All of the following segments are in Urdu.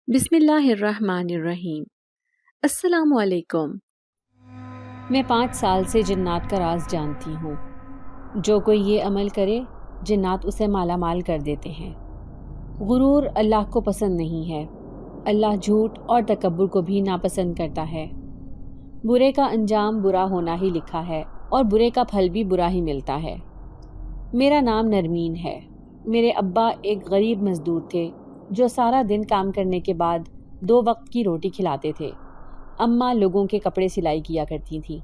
بسم اللہ الرحمن الرحیم۔ السلام علیکم۔ میں 5 سال سے جنات کا راز جانتی ہوں۔ جو کوئی یہ عمل کرے جنات اسے مالا مال کر دیتے ہیں۔ غرور اللہ کو پسند نہیں ہے۔ اللہ جھوٹ اور تکبر کو بھی ناپسند کرتا ہے۔ برے کا انجام برا ہونا ہی لکھا ہے اور برے کا پھل بھی برا ہی ملتا ہے۔ میرا نام نرمین ہے۔ میرے ابا ایک غریب مزدور تھے جو سارا دن کام کرنے کے بعد 2 وقت کی روٹی کھلاتے تھے۔ اماں لوگوں کے کپڑے سلائی کیا کرتی تھیں۔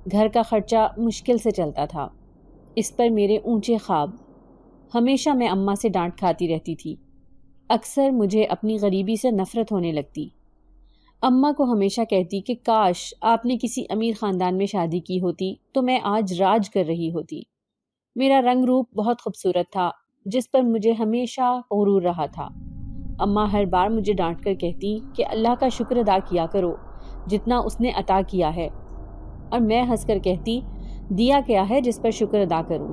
گھر کا خرچہ مشکل سے چلتا تھا۔ اس پر میرے اونچے خواب۔ ہمیشہ میں اماں سے ڈانٹ کھاتی رہتی تھی۔ اکثر مجھے اپنی غریبی سے نفرت ہونے لگتی۔ اماں کو ہمیشہ کہتی کہ کاش آپ نے کسی امیر خاندان میں شادی کی ہوتی تو میں آج راج کر رہی ہوتی۔ میرا رنگ روپ بہت خوبصورت تھا جس پر مجھے ہمیشہ غرور رہا تھا۔ اماں ہر بار مجھے ڈانٹ کر کہتی کہ اللہ کا شکر ادا کیا کرو جتنا اس نے عطا کیا ہے، اور میں ہنس کر کہتی دیا کیا ہے جس پر شکر ادا کروں۔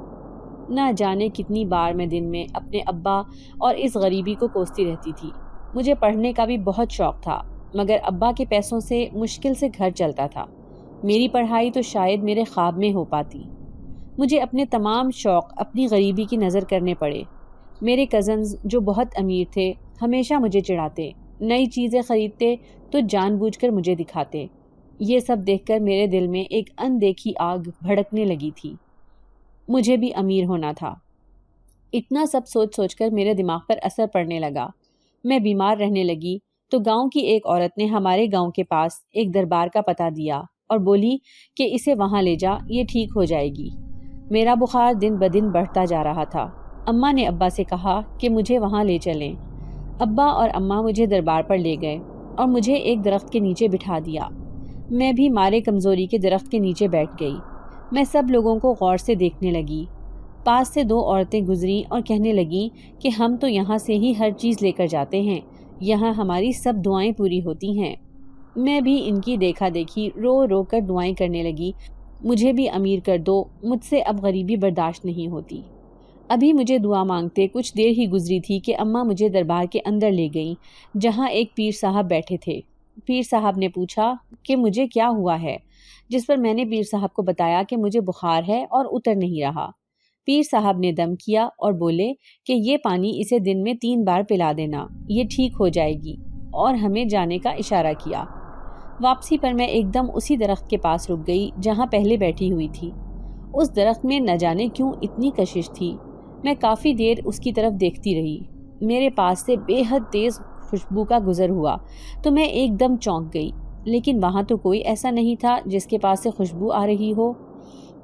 نہ جانے کتنی بار میں دن میں اپنے ابا اور اس غریبی کو کوستی رہتی تھی۔ مجھے پڑھنے کا بھی بہت شوق تھا مگر ابا کے پیسوں سے مشکل سے گھر چلتا تھا۔ میری پڑھائی تو شاید میرے خواب میں ہو پاتی۔ مجھے اپنے تمام شوق اپنی غریبی کی نظر کرنے پڑے۔ میرے کزنز جو بہت امیر تھے ہمیشہ مجھے چڑھاتے، نئی چیزیں خریدتے تو جان بوجھ کر مجھے دکھاتے۔ یہ سب دیکھ کر میرے دل میں ایک اندیکھی آگ بھڑکنے لگی تھی۔ مجھے بھی امیر ہونا تھا۔ اتنا سب سوچ سوچ کر میرے دماغ پر اثر پڑنے لگا۔ میں بیمار رہنے لگی تو گاؤں کی ایک عورت نے ہمارے گاؤں کے پاس ایک دربار کا پتہ دیا اور بولی کہ اسے وہاں لے جا، یہ ٹھیک ہو جائے گی۔ میرا بخار دن بدن بڑھتا جا رہا تھا۔ اماں نے ابا سے کہا کہ مجھے وہاں لے چلیں۔ ابا اور اماں مجھے دربار پر لے گئے اور مجھے ایک درخت کے نیچے بٹھا دیا۔ میں بھی مارے کمزوری کے درخت کے نیچے بیٹھ گئی۔ میں سب لوگوں کو غور سے دیکھنے لگی۔ پاس سے 2 عورتیں گزریں اور کہنے لگیں کہ ہم تو یہاں سے ہی ہر چیز لے کر جاتے ہیں، یہاں ہماری سب دعائیں پوری ہوتی ہیں۔ میں بھی ان کی دیکھا دیکھی رو رو کر دعائیں کرنے لگی، مجھے بھی امیر کر دو، مجھ سے اب غریبی برداشت نہیں ہوتی۔ ابھی مجھے دعا مانگتے کچھ دیر ہی گزری تھی کہ اماں مجھے دربار کے اندر لے گئیں جہاں ایک پیر صاحب بیٹھے تھے۔ پیر صاحب نے پوچھا کہ مجھے کیا ہوا ہے، جس پر میں نے پیر صاحب کو بتایا کہ مجھے بخار ہے اور اتر نہیں رہا۔ پیر صاحب نے دم کیا اور بولے کہ یہ پانی اسے دن میں 3 بار پلا دینا، یہ ٹھیک ہو جائے گی، اور ہمیں جانے کا اشارہ کیا۔ واپسی پر میں ایک دم اسی درخت کے پاس رک گئی جہاں پہلے بیٹھی ہوئی تھی۔ اس درخت میں نہ جانے کیوں اتنی کشش تھی۔ میں کافی دیر اس کی طرف دیکھتی رہی۔ میرے پاس سے بے حد تیز خوشبو کا گزر ہوا تو میں ایک دم چونک گئی، لیکن وہاں تو کوئی ایسا نہیں تھا جس کے پاس سے خوشبو آ رہی ہو۔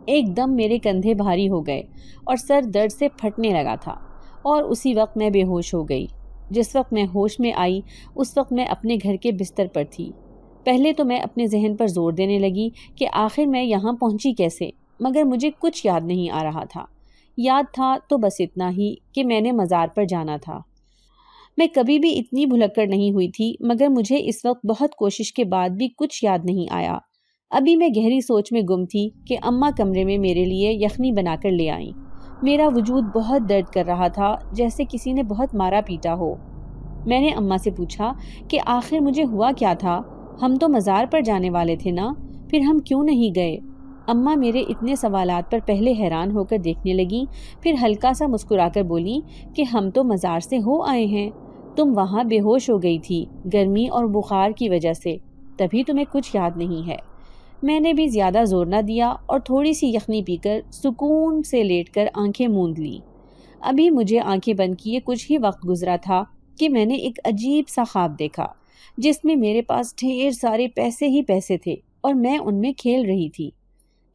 ایک دم میرے کندھے بھاری ہو گئے اور سر درد سے پھٹنے لگا تھا، اور اسی وقت میں بے ہوش ہو گئی۔ جس وقت میں ہوش میں آئی اس وقت میں اپنے گھر کے بستر پر تھی۔ پہلے تو میں اپنے ذہن پر زور دینے لگی کہ آخر میں یہاں پہنچی کیسے، مگر مجھے کچھ یاد نہیں آ رہا تھا۔ یاد تھا تو بس اتنا ہی کہ میں نے مزار پر جانا تھا۔ میں کبھی بھی اتنی بھلکڑ نہیں ہوئی تھی مگر مجھے اس وقت بہت کوشش کے بعد بھی کچھ یاد نہیں آیا۔ ابھی میں گہری سوچ میں گم تھی کہ اماں کمرے میں میرے لیے یخنی بنا کر لے آئیں۔ میرا وجود بہت درد کر رہا تھا جیسے کسی نے بہت مارا پیٹا ہو۔ میں نے اماں سے پوچھا کہ آخر مجھے ہوا کیا تھا، ہم تو مزار پر جانے والے تھے نا، پھر ہم کیوں نہیں گئے؟ اماں میرے اتنے سوالات پر پہلے حیران ہو کر دیکھنے لگیں، پھر ہلکا سا مسکرا کر بولی کہ ہم تو مزار سے ہو آئے ہیں، تم وہاں بے ہوش ہو گئی تھی گرمی اور بخار کی وجہ سے، تبھی تمہیں کچھ یاد نہیں ہے۔ میں نے بھی زیادہ زور نہ دیا اور تھوڑی سی یخنی پی کر سکون سے لیٹ کر آنکھیں موند لیں۔ ابھی مجھے آنکھیں بند کیے کچھ ہی وقت گزرا تھا کہ میں نے ایک عجیب سا خواب دیکھا جس میں میرے پاس ڈھیر سارے پیسے ہی پیسے تھے اور میں ان میں کھیل رہی تھی۔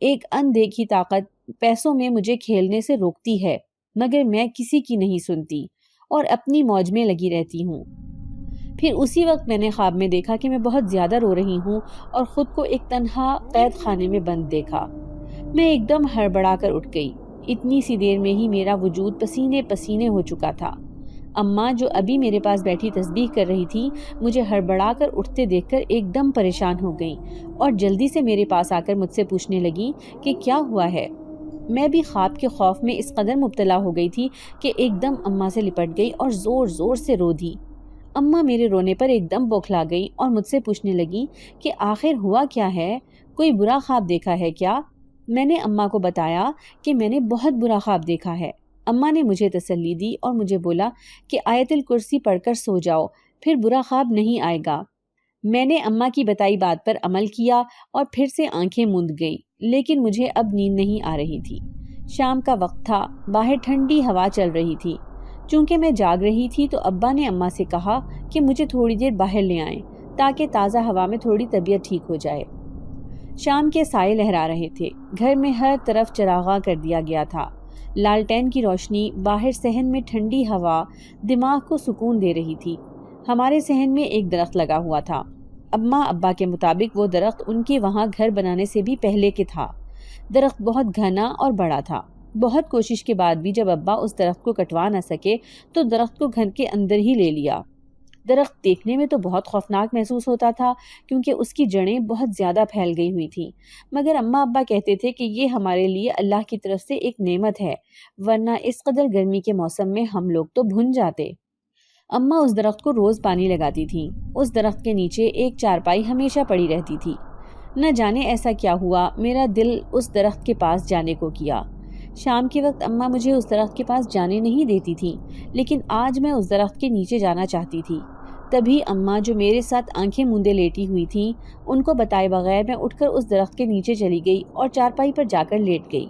ایک اندیکھی طاقت پیسوں میں مجھے کھیلنے سے روکتی ہے مگر میں کسی کی نہیں سنتی اور اپنی موج میں لگی رہتی ہوں۔ پھر اسی وقت میں نے خواب میں دیکھا کہ میں بہت زیادہ رو رہی ہوں اور خود کو ایک تنہا قید خانے میں بند دیکھا۔ میں ایک دم ہڑبڑا کر اٹھ گئی۔ اتنی سی دیر میں ہی میرا وجود پسینے پسینے ہو چکا تھا۔ اماں جو ابھی میرے پاس بیٹھی تسبیح کر رہی تھی مجھے ہڑبڑا کر اٹھتے دیکھ کر ایک دم پریشان ہو گئیں اور جلدی سے میرے پاس آ کر مجھ سے پوچھنے لگی کہ کیا ہوا ہے۔ میں بھی خواب کے خوف میں اس قدر مبتلا ہو گئی تھی کہ ایک دم اماں سے لپٹ گئی اور زور زور سے رو دی۔ اماں میرے رونے پر ایک دم بوکھلا گئی اور مجھ سے پوچھنے لگی کہ آخر ہوا کیا ہے، کوئی برا خواب دیکھا ہے کیا؟ میں نے اماں کو بتایا کہ میں نے بہت برا خواب دیکھا ہے۔ اماں نے مجھے تسلی دی اور مجھے بولا کہ آیت الکرسی پڑھ کر سو جاؤ، پھر برا خواب نہیں آئے گا۔ میں نے اماں کی بتائی بات پر عمل کیا اور پھر سے آنکھیں موند گئی، لیکن مجھے اب نیند نہیں آ رہی تھی۔ شام کا وقت تھا، باہر ٹھنڈی ہوا چل رہی تھی۔ چونکہ میں جاگ رہی تھی تو ابا نے اماں سے کہا کہ مجھے تھوڑی دیر باہر لے آئیں تاکہ تازہ ہوا میں تھوڑی طبیعت ٹھیک ہو جائے۔ شام کے سائے لہرا رہے تھے، گھر میں ہر طرف چراغاں کر دیا گیا تھا۔ لالٹین کی روشنی، باہر صحن میں ٹھنڈی ہوا دماغ کو سکون دے رہی تھی۔ ہمارے صحن میں ایک درخت لگا ہوا تھا۔ اماں ابا کے مطابق وہ درخت ان کے وہاں گھر بنانے سے بھی پہلے کے تھا۔ درخت بہت گھنا اور بڑا تھا۔ بہت کوشش کے بعد بھی جب ابا اس درخت کو کٹوا نہ سکے تو درخت کو گھر کے اندر ہی لے لیا۔ درخت دیکھنے میں تو بہت خوفناک محسوس ہوتا تھا کیونکہ اس کی جڑیں بہت زیادہ پھیل گئی ہوئی تھیں، مگر اماں ابا کہتے تھے کہ یہ ہمارے لیے اللہ کی طرف سے ایک نعمت ہے، ورنہ اس قدر گرمی کے موسم میں ہم لوگ تو بھن جاتے۔ اماں اس درخت کو روز پانی لگاتی تھیں۔ اس درخت کے نیچے ایک چارپائی ہمیشہ پڑی رہتی تھی۔ نہ جانے ایسا کیا ہوا، میرا دل اس درخت کے پاس جانے کو کیا۔ شام کے وقت اماں مجھے اس درخت کے پاس جانے نہیں دیتی تھی، لیکن آج میں اس درخت کے نیچے جانا چاہتی تھی۔ تبھی اماں جو میرے ساتھ آنکھیں موندے لیٹی ہوئی تھیں، ان کو بتائے بغیر میں اٹھ کر اس درخت کے نیچے چلی گئی اور چارپائی پر جا کر لیٹ گئی۔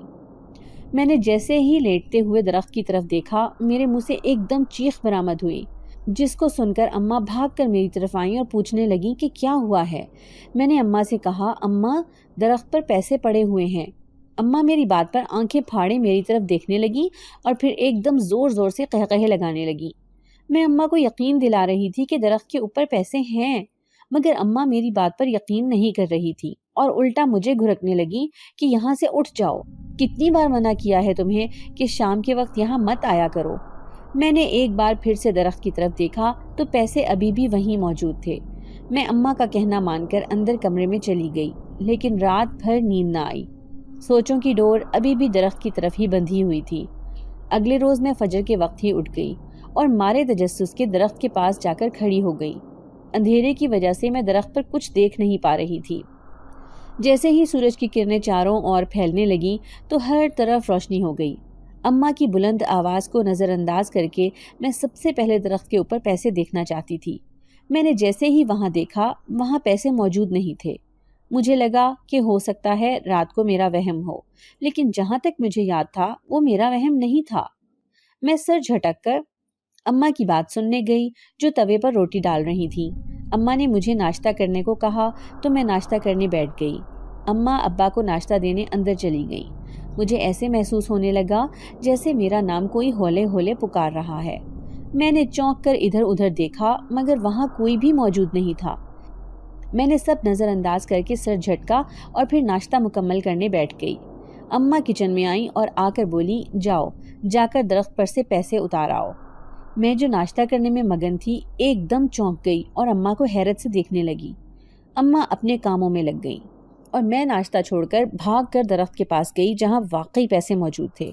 میں نے جیسے ہی لیٹتے ہوئے درخت کی طرف دیکھا، میرے منہ سے ایک دم چیخ برآمد ہوئی، جس کو سن کر اماں بھاگ کر میری طرف آئیں اور پوچھنے لگیں کہ کیا ہوا ہے۔ میں نے اماں سے کہا، اماں درخت پر پیسے پڑے ہوئے ہیں۔ اماں میری بات پر آنکھیں پھاڑے میری طرف دیکھنے لگی اور پھر ایک دم زور زور سے قہقہے لگانے لگی۔ میں اماں کو یقین دلا رہی تھی کہ درخت کے اوپر پیسے ہیں، مگر اماں میری بات پر یقین نہیں کر رہی تھی اور الٹا مجھے گھرکنے لگی کہ یہاں سے اٹھ جاؤ، کتنی بار منع کیا ہے تمہیں کہ شام کے وقت یہاں مت آیا کرو۔ میں نے ایک بار پھر سے درخت کی طرف دیکھا تو پیسے ابھی بھی وہیں موجود تھے۔ میں اماں کا کہنا مان کر اندر کمرے میں چلی گئی، لیکن رات بھر نیند نہ آئی۔ سوچوں کی ڈور ابھی بھی درخت کی طرف ہی بندھی ہوئی تھی۔ اگلے روز میں فجر کے وقت ہی اٹھ گئی اور مارے تجسس کے درخت کے پاس جا کر کھڑی ہو گئی۔ اندھیرے کی وجہ سے میں درخت پر کچھ دیکھ نہیں پا رہی تھی۔ جیسے ہی سورج کی کرنیں چاروں اور پھیلنے لگیں تو ہر طرف روشنی ہو گئی۔ اماں کی بلند آواز کو نظر انداز کر کے میں سب سے پہلے درخت کے اوپر پیسے دیکھنا چاہتی تھی۔ میں نے جیسے ہی وہاں دیکھا، وہاں پیسے موجود نہیں تھے۔ مجھے لگا کہ ہو سکتا ہے رات کو میرا وہم ہو، لیکن جہاں تک مجھے یاد تھا وہ میرا وہم نہیں تھا۔ میں سر جھٹک کر اماں کی بات سننے گئی جو توے پر روٹی ڈال رہی تھیں۔ اماں نے مجھے ناشتہ کرنے کو کہا تو میں ناشتہ کرنے بیٹھ گئی۔ اماں ابا کو ناشتہ دینے اندر چلی گئیں۔ مجھے ایسے محسوس ہونے لگا جیسے میرا نام کوئی ہولے ہولے پکار رہا ہے۔ میں نے چونک کر ادھر ادھر دیکھا، مگر وہاں کوئی بھی موجود نہیں تھا۔ میں نے سب نظر انداز کر کے سر جھٹکا اور پھر ناشتہ مکمل کرنے بیٹھ گئی۔ اماں کچن میں آئیں اور آ کر بولی، جاؤ جا کر درخت پر سے پیسے اتار آؤ۔ میں جو ناشتہ کرنے میں مگن تھی ایک دم چونک گئی اور اماں کو حیرت سے دیکھنے لگی۔ اماں اپنے کاموں میں لگ گئیں اور میں ناشتہ چھوڑ کر بھاگ کر درخت کے پاس گئی جہاں واقعی پیسے موجود تھے۔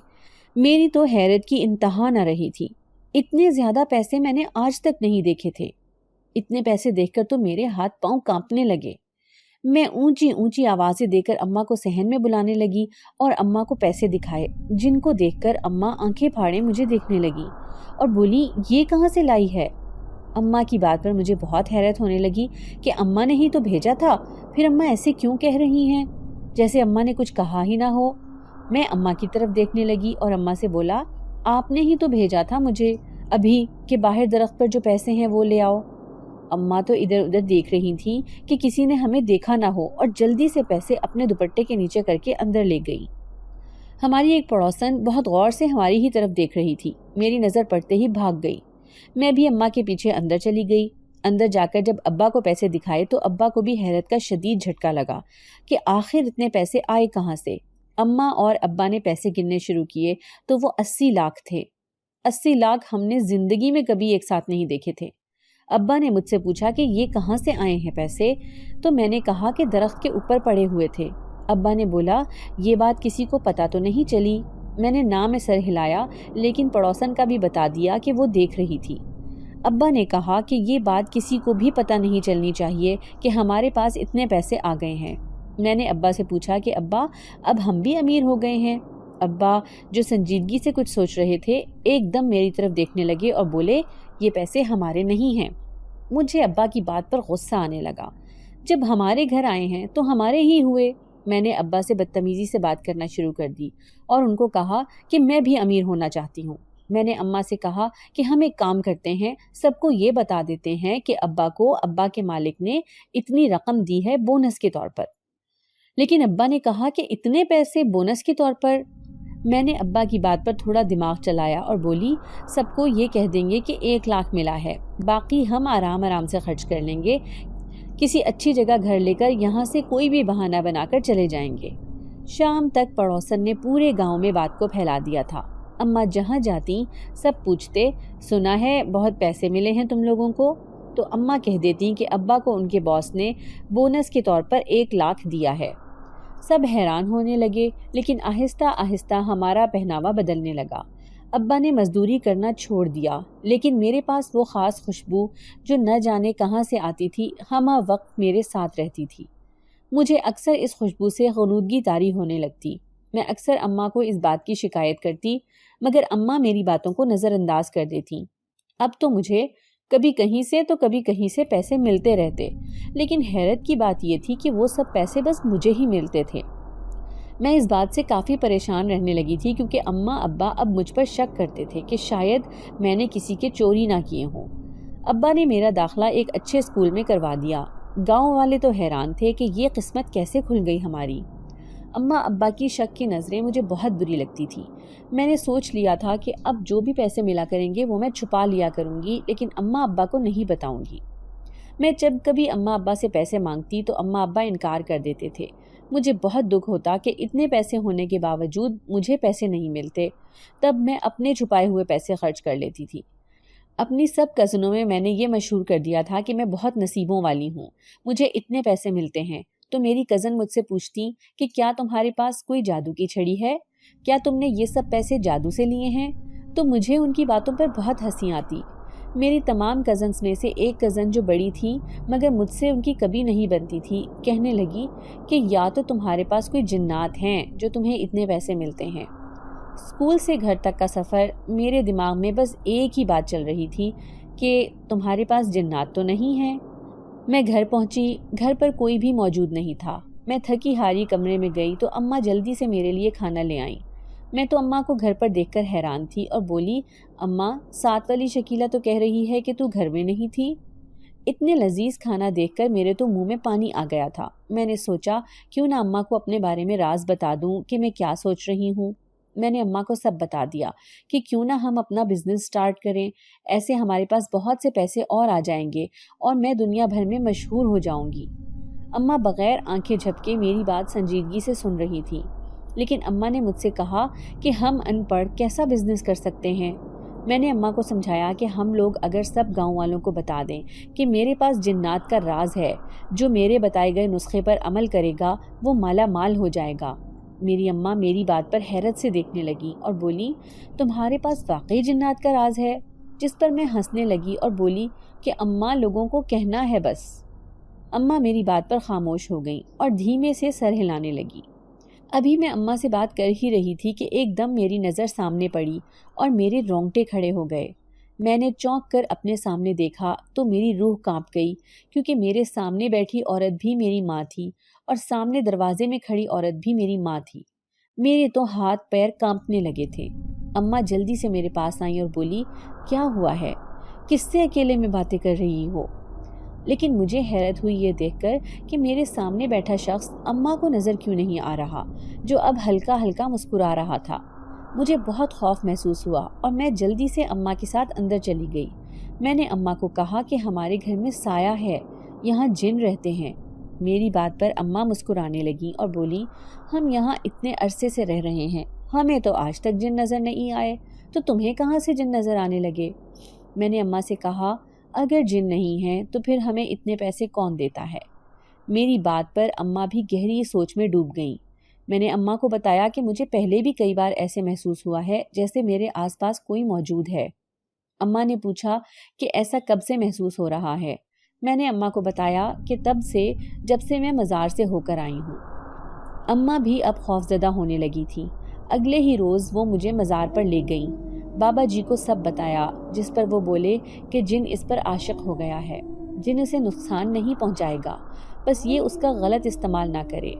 میری تو حیرت کی انتہا نہ رہی تھی۔ اتنے زیادہ پیسے میں نے آج تک نہیں دیکھے تھے۔ اتنے پیسے دیکھ کر تو میرے ہاتھ پاؤں کانپنے لگے۔ میں اونچی اونچی آوازیں دے کر اماں کو صحن میں بلانے لگی اور اماں کو پیسے دکھائے، جن کو دیکھ کر اماں آنکھیں پھاڑے مجھے دیکھنے لگی اور بولی، یہ کہاں سے لائی ہے؟ اماں کی بات پر مجھے بہت حیرت ہونے لگی کہ اماں نے ہی تو بھیجا تھا، پھر اماں ایسے کیوں کہہ رہی ہیں جیسے اماں نے کچھ کہا ہی نہ ہو۔ میں اماں کی طرف دیکھنے لگی اور اماں سے بولا، آپ نے ہی تو بھیجا تھا مجھے ابھی کہ باہر درخت پر جو پیسے ہیں وہ لے آؤ۔ اماں تو ادھر ادھر دیکھ رہی تھیں کہ کسی نے ہمیں دیکھا نہ ہو اور جلدی سے پیسے اپنے دوپٹے کے نیچے کر کے اندر لے گئی۔ ہماری ایک پڑوسن بہت غور سے ہماری ہی طرف دیکھ رہی تھی۔ میری نظر پڑتے ہی بھاگ گئی۔ میں بھی اماں کے پیچھے اندر چلی گئی۔ اندر جا کر جب ابا کو پیسے دکھائے تو ابا کو بھی حیرت کا شدید جھٹکا لگا کہ آخر اتنے پیسے آئے کہاں سے۔ اماں اور ابا نے پیسے گننے شروع کیے تو وہ 80 لاکھ تھے۔ 80 لاکھ ہم نے زندگی میں کبھی ایک ساتھ نہیں دیکھے تھے۔ ابا نے مجھ سے پوچھا کہ یہ کہاں سے آئے ہیں پیسے، تو میں نے کہا کہ درخت کے اوپر پڑے ہوئے تھے۔ ابا نے بولا، یہ بات کسی کو پتا تو نہیں چلی؟ میں نے نہ میں سر ہلایا، لیکن پڑوسن کا بھی بتا دیا کہ وہ دیکھ رہی تھی۔ ابا نے کہا کہ یہ بات کسی کو بھی پتہ نہیں چلنی چاہیے کہ ہمارے پاس اتنے پیسے آ گئے ہیں۔ میں نے ابا سے پوچھا کہ ابا اب ہم بھی امیر ہو گئے ہیں؟ ابا جو سنجیدگی سے کچھ سوچ رہے تھے ایک دم میری طرف دیکھنے لگے اور بولے یہ پیسے ہمارے نہیں ہیں۔ مجھے ابا کی بات پر غصہ آنے لگا۔ جب ہمارے گھر آئے ہیں تو ہمارے ہی ہوئے۔ میں نے ابا سے بدتمیزی سے بات کرنا شروع کر دی اور ان کو کہا کہ میں بھی امیر ہونا چاہتی ہوں۔ میں نے اماں سے کہا کہ ہم ایک کام کرتے ہیں، سب کو یہ بتا دیتے ہیں کہ ابا کو ابا کے مالک نے اتنی رقم دی ہے بونس کے طور پر۔ لیکن ابا نے کہا کہ اتنے پیسے بونس کے طور پر؟ میں نے ابا کی بات پر تھوڑا دماغ چلایا اور بولی سب کو یہ کہہ دیں گے کہ 1 لاکھ ملا ہے، باقی ہم آرام سے خرچ کر لیں گے، کسی اچھی جگہ گھر لے کر یہاں سے کوئی بھی بہانہ بنا کر چلے جائیں گے۔ شام تک پڑوسن نے پورے گاؤں میں بات کو پھیلا دیا تھا۔ اماں جہاں جاتی سب پوچھتے سنا ہے بہت پیسے ملے ہیں تم لوگوں کو؟ تو اماں کہہ دیتی کہ ابا کو ان کے باس نے بونس کے طور پر 1 لاکھ دیا ہے۔ سب حیران ہونے لگے، لیکن آہستہ آہستہ ہمارا پہناوا بدلنے لگا۔ ابا نے مزدوری کرنا چھوڑ دیا، لیکن میرے پاس وہ خاص خوشبو جو نہ جانے کہاں سے آتی تھی ہمہ وقت میرے ساتھ رہتی تھی۔ مجھے اکثر اس خوشبو سے غنودگی طاری ہونے لگتی۔ میں اکثر اماں کو اس بات کی شکایت کرتی، مگر اماں میری باتوں کو نظر انداز کر دیتی۔ اب تو مجھے کبھی کہیں سے تو کبھی کہیں سے پیسے ملتے رہتے، لیکن حیرت کی بات یہ تھی کہ وہ سب پیسے بس مجھے ہی ملتے تھے۔ میں اس بات سے کافی پریشان رہنے لگی تھی کیونکہ اماں ابا اب مجھ پر شک کرتے تھے کہ شاید میں نے کسی کے چوری نہ کیے ہوں۔ ابا نے میرا داخلہ ایک اچھے اسکول میں کروا دیا۔ گاؤں والے تو حیران تھے کہ یہ قسمت کیسے کھل گئی ہماری۔ اماں ابا کی شک کی نظریں مجھے بہت بری لگتی تھی۔ میں نے سوچ لیا تھا کہ اب جو بھی پیسے ملا کریں گے وہ میں چھپا لیا کروں گی، لیکن اماں ابا کو نہیں بتاؤں گی۔ میں جب کبھی اماں ابا سے پیسے مانگتی تو اماں ابا انکار کر دیتے تھے۔ مجھے بہت دکھ ہوتا کہ اتنے پیسے ہونے کے باوجود مجھے پیسے نہیں ملتے۔ تب میں اپنے چھپائے ہوئے پیسے خرچ کر لیتی تھی۔ اپنی سب کزنوں میں نے یہ مشہور کر دیا تھا کہ میں بہت نصیبوں والی ہوں، مجھے اتنے پیسے ملتے ہیں۔ تو میری کزن مجھ سے پوچھتی کہ کیا تمہارے پاس کوئی جادو کی چھڑی ہے؟ کیا تم نے یہ سب پیسے جادو سے لیے ہیں؟ تو مجھے ان کی باتوں پر بہت ہنسی آتی۔ میری تمام کزنز میں سے ایک کزن جو بڑی تھی مگر مجھ سے ان کی کبھی نہیں بنتی تھی، کہنے لگی کہ یا تو تمہارے پاس کوئی جنات ہیں جو تمہیں اتنے پیسے ملتے ہیں۔ اسکول سے گھر تک کا سفر میرے دماغ میں بس ایک ہی بات چل رہی تھی کہ تمہارے پاس جنات تو نہیں ہیں۔ میں گھر پہنچی، گھر پر کوئی بھی موجود نہیں تھا۔ میں تھکی ہاری کمرے میں گئی تو اماں جلدی سے میرے لیے کھانا لے آئیں۔ میں تو اماں کو گھر پر دیکھ کر حیران تھی اور بولی اماں ساتھ والی شکیلہ تو کہہ رہی ہے کہ تو گھر میں نہیں تھی۔ اتنے لذیذ کھانا دیکھ کر میرے تو منہ میں پانی آ گیا تھا۔ میں نے سوچا کیوں نہ اماں کو اپنے بارے میں راز بتا دوں کہ میں کیا سوچ رہی ہوں۔ میں نے اماں کو سب بتا دیا کہ کیوں نہ ہم اپنا بزنس سٹارٹ کریں، ایسے ہمارے پاس بہت سے پیسے اور آ جائیں گے اور میں دنیا بھر میں مشہور ہو جاؤں گی۔ اماں بغیر آنکھیں جھپکے میری بات سنجیدگی سے سن رہی تھی، لیکن اماں نے مجھ سے کہا کہ ہم ان پڑھ کیسا بزنس کر سکتے ہیں۔ میں نے اماں کو سمجھایا کہ ہم لوگ اگر سب گاؤں والوں کو بتا دیں کہ میرے پاس جنات کا راز ہے، جو میرے بتائے گئے نسخے پر عمل کرے گا وہ مالا مال ہو جائے گا۔ میری اماں میری بات پر حیرت سے دیکھنے لگی اور بولی تمہارے پاس واقعی جنات کا راز ہے؟ جس پر میں ہنسنے لگی اور بولی کہ اماں لوگوں کو کہنا ہے بس۔ اماں میری بات پر خاموش ہو گئیں اور دھیمے سے سر ہلانے لگی۔ ابھی میں اماں سے بات کر ہی رہی تھی کہ ایک دم میری نظر سامنے پڑی اور میرے رونگٹے کھڑے ہو گئے۔ میں نے چونک کر اپنے سامنے دیکھا تو میری روح کانپ گئی، کیونکہ میرے سامنے بیٹھی عورت بھی میری ماں تھی اور سامنے دروازے میں کھڑی عورت بھی میری ماں تھی۔ میرے تو ہاتھ پیر کانپنے لگے تھے۔ اماں جلدی سے میرے پاس آئیں اور بولی کیا ہوا ہے؟ کس سے اکیلے میں باتیں کر رہی ہو؟ لیکن مجھے حیرت ہوئی یہ دیکھ کر کہ میرے سامنے بیٹھا شخص اماں کو نظر کیوں نہیں آ رہا، جو اب ہلکا ہلکا مسکرا رہا تھا۔ مجھے بہت خوف محسوس ہوا اور میں جلدی سے اماں کے ساتھ اندر چلی گئی۔ میں نے اماں کو کہا کہ ہمارے گھر میں سایہ ہے، یہاں جن رہتے ہیں۔ میری بات پر اماں مسکرانے لگیں اور بولی ہم یہاں اتنے عرصے سے رہ رہے ہیں، ہمیں تو آج تک جن نظر نہیں آئے، تو تمہیں کہاں سے جن نظر آنے لگے؟ میں نے اماں سے کہا اگر جن نہیں ہیں تو پھر ہمیں اتنے پیسے کون دیتا ہے؟ میری بات پر اماں بھی گہری سوچ میں ڈوب گئیں۔ میں نے اماں کو بتایا کہ مجھے پہلے بھی کئی بار ایسے محسوس ہوا ہے جیسے میرے آس پاس کوئی موجود ہے۔ اماں نے پوچھا کہ ایسا کب سے محسوس ہو رہا ہے؟ میں نے اماں کو بتایا کہ تب سے جب سے میں مزار سے ہو کر آئی ہوں۔ اماں بھی اب خوفزدہ ہونے لگی تھی۔ اگلے ہی روز وہ مجھے مزار پر لے گئیں۔ بابا جی کو سب بتایا، جس پر وہ بولے کہ جن اس پر عاشق ہو گیا ہے، جن اسے نقصان نہیں پہنچائے گا، بس یہ اس کا غلط استعمال نہ کرے۔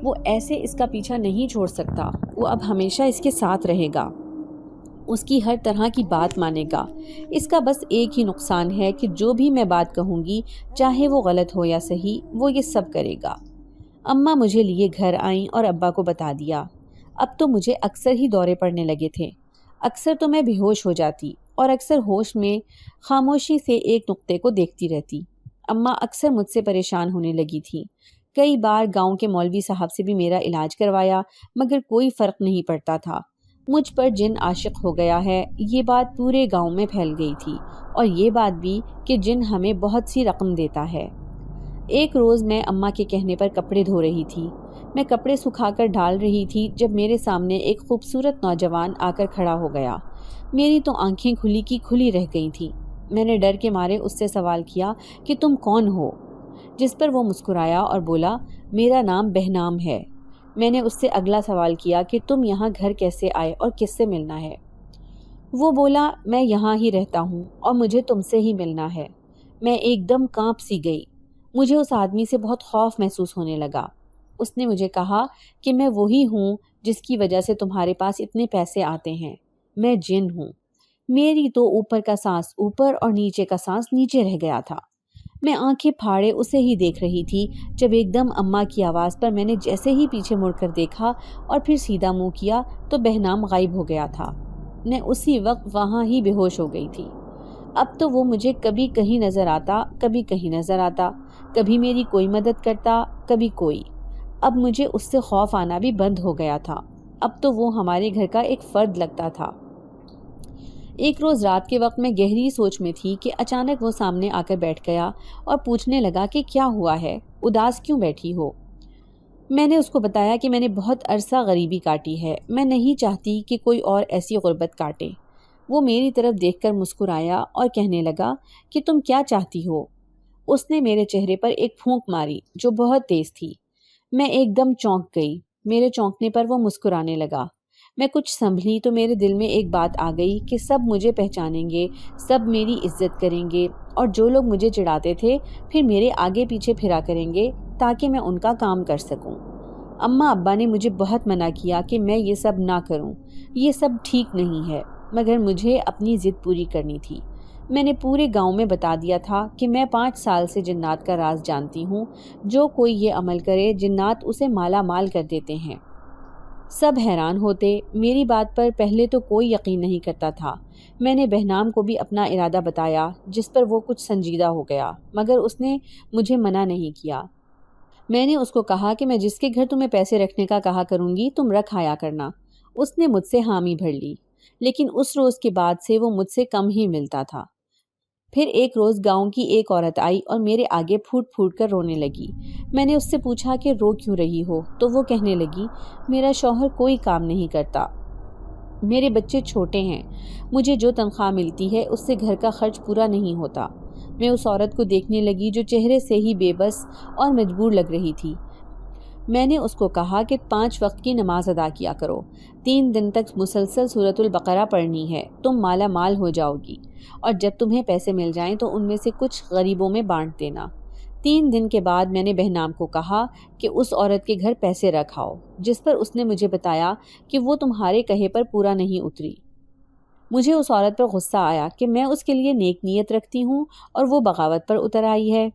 وہ ایسے اس کا پیچھا نہیں چھوڑ سکتا، وہ اب ہمیشہ اس کے ساتھ رہے گا، اس کی ہر طرح کی بات مانے گا۔ اس کا بس ایک ہی نقصان ہے کہ جو بھی میں بات کہوں گی، چاہے وہ غلط ہو یا صحیح، وہ یہ سب کرے گا۔ اماں مجھے لیے گھر آئیں اور ابا کو بتا دیا۔ اب تو مجھے اکثر ہی دورے پڑنے لگے تھے۔ اکثر تو میں بے ہوش ہو جاتی اور اکثر ہوش میں خاموشی سے ایک نقطے کو دیکھتی رہتی۔ اماں اکثر مجھ سے پریشان ہونے لگی تھی۔ کئی بار گاؤں کے مولوی صاحب سے بھی میرا علاج کروایا، مگر کوئی فرق نہیں پڑتا تھا۔ مجھ پر جن عاشق ہو گیا ہے، یہ بات پورے گاؤں میں پھیل گئی تھی، اور یہ بات بھی کہ جن ہمیں بہت سی رقم دیتا ہے۔ ایک روز میں اماں کے کہنے پر کپڑے دھو رہی تھی۔ میں کپڑے سکھا کر ڈال رہی تھی جب میرے سامنے ایک خوبصورت نوجوان آ کر کھڑا ہو گیا۔ میری تو آنکھیں کھلی کی کھلی رہ گئی تھیں۔ میں نے ڈر کے مارے اس سے سوال کیا کہ تم کون ہو؟ جس پر وہ مسکرایا اور بولا، میرا نام بہنام ہے۔ میں نے اس سے اگلا سوال کیا کہ تم یہاں گھر کیسے آئے اور کس سے ملنا ہے؟ وہ بولا، میں یہاں ہی رہتا ہوں اور مجھے تم سے ہی ملنا ہے۔ میں ایک دم کانپ سی گئی۔ مجھے اس آدمی سے بہت خوف محسوس ہونے لگا۔ اس نے مجھے کہا کہ میں وہی ہوں جس کی وجہ سے تمہارے پاس اتنے پیسے آتے ہیں۔ میں جن ہوں۔ میری تو اوپر کا سانس اوپر اور نیچے کا سانس نیچے رہ گیا تھا۔ میں آنکھیں پھاڑے اسے ہی دیکھ رہی تھی جب ایک دم اماں کی آواز پر میں نے جیسے ہی پیچھے مڑ کر دیکھا اور پھر سیدھا منہ کیا تو بہنام غائب ہو گیا تھا۔ میں اسی وقت وہاں ہی بے ہوش ہو گئی تھی۔ اب تو وہ مجھے کبھی کہیں نظر آتا، کبھی کہیں نظر آتا، کبھی میری کوئی مدد کرتا، کبھی کوئی۔ اب مجھے اس سے خوف آنا بھی بند ہو گیا تھا۔ اب تو وہ ہمارے گھر کا ایک فرد لگتا تھا۔ ایک روز رات کے وقت میں گہری سوچ میں تھی کہ اچانک وہ سامنے آ کر بیٹھ گیا اور پوچھنے لگا کہ کیا ہوا ہے، اداس کیوں بیٹھی ہو؟ میں نے اس کو بتایا کہ میں نے بہت عرصہ غریبی کاٹی ہے، میں نہیں چاہتی کہ کوئی اور ایسی غربت کاٹے۔ وہ میری طرف دیکھ کر مسکرایا اور کہنے لگا کہ تم کیا چاہتی ہو؟ اس نے میرے چہرے پر ایک پھونک ماری جو بہت تیز تھی۔ میں ایک دم چونک گئی۔ میرے چونکنے پر وہ مسکرانے لگا۔ میں کچھ سنبھلی تو میرے دل میں ایک بات آ گئی کہ سب مجھے پہچانیں گے، سب میری عزت کریں گے، اور جو لوگ مجھے چڑھاتے تھے پھر میرے آگے پیچھے پھرا کریں گے تاکہ میں ان کا کام کر سکوں۔ اماں ابا نے مجھے بہت منع کیا کہ میں یہ سب نہ کروں، یہ سب ٹھیک نہیں ہے، مگر مجھے اپنی ضد پوری کرنی تھی۔ میں نے پورے گاؤں میں بتا دیا تھا کہ میں 5 سال سے جنات کا راز جانتی ہوں، جو کوئی یہ عمل کرے جنات اسے مالا مال کر دیتے ہیں۔ سب حیران ہوتے۔ میری بات پر پہلے تو کوئی یقین نہیں کرتا تھا۔ میں نے بہنام کو بھی اپنا ارادہ بتایا، جس پر وہ کچھ سنجیدہ ہو گیا، مگر اس نے مجھے منع نہیں کیا۔ میں نے اس کو کہا کہ میں جس کے گھر تمہیں پیسے رکھنے کا کہا کروں گی تم رکھ آیا کرنا۔ اس نے مجھ سے حامی بھر لی، لیکن اس روز کے بعد سے وہ مجھ سے کم ہی ملتا تھا۔ پھر ایک روز گاؤں کی ایک عورت آئی اور میرے آگے پھوٹ پھوٹ کر رونے لگی۔ میں نے اس سے پوچھا کہ رو کیوں رہی ہو؟ تو وہ کہنے لگی، میرا شوہر کوئی کام نہیں کرتا، میرے بچے چھوٹے ہیں، مجھے جو تنخواہ ملتی ہے اس سے گھر کا خرچ پورا نہیں ہوتا۔ میں اس عورت کو دیکھنے لگی جو چہرے سے ہی بے بس اور مجبور لگ رہی تھی۔ میں نے اس کو کہا کہ 5 وقت کی نماز ادا کیا کرو، 3 دن تک مسلسل سورۃ البقرہ پڑھنی ہے، تم مالا مال ہو جاؤ گی، اور جب تمہیں پیسے مل جائیں تو ان میں سے کچھ غریبوں میں بانٹ دینا۔ 3 دن کے بعد میں نے بہنام کو کہا کہ اس عورت کے گھر پیسے رکھاؤ، جس پر اس نے مجھے بتایا کہ وہ تمہارے کہے پر پورا نہیں اتری۔ مجھے اس عورت پر غصہ آیا کہ میں اس کے لیے نیک نیت رکھتی ہوں اور وہ بغاوت پر اتر آئی ہے۔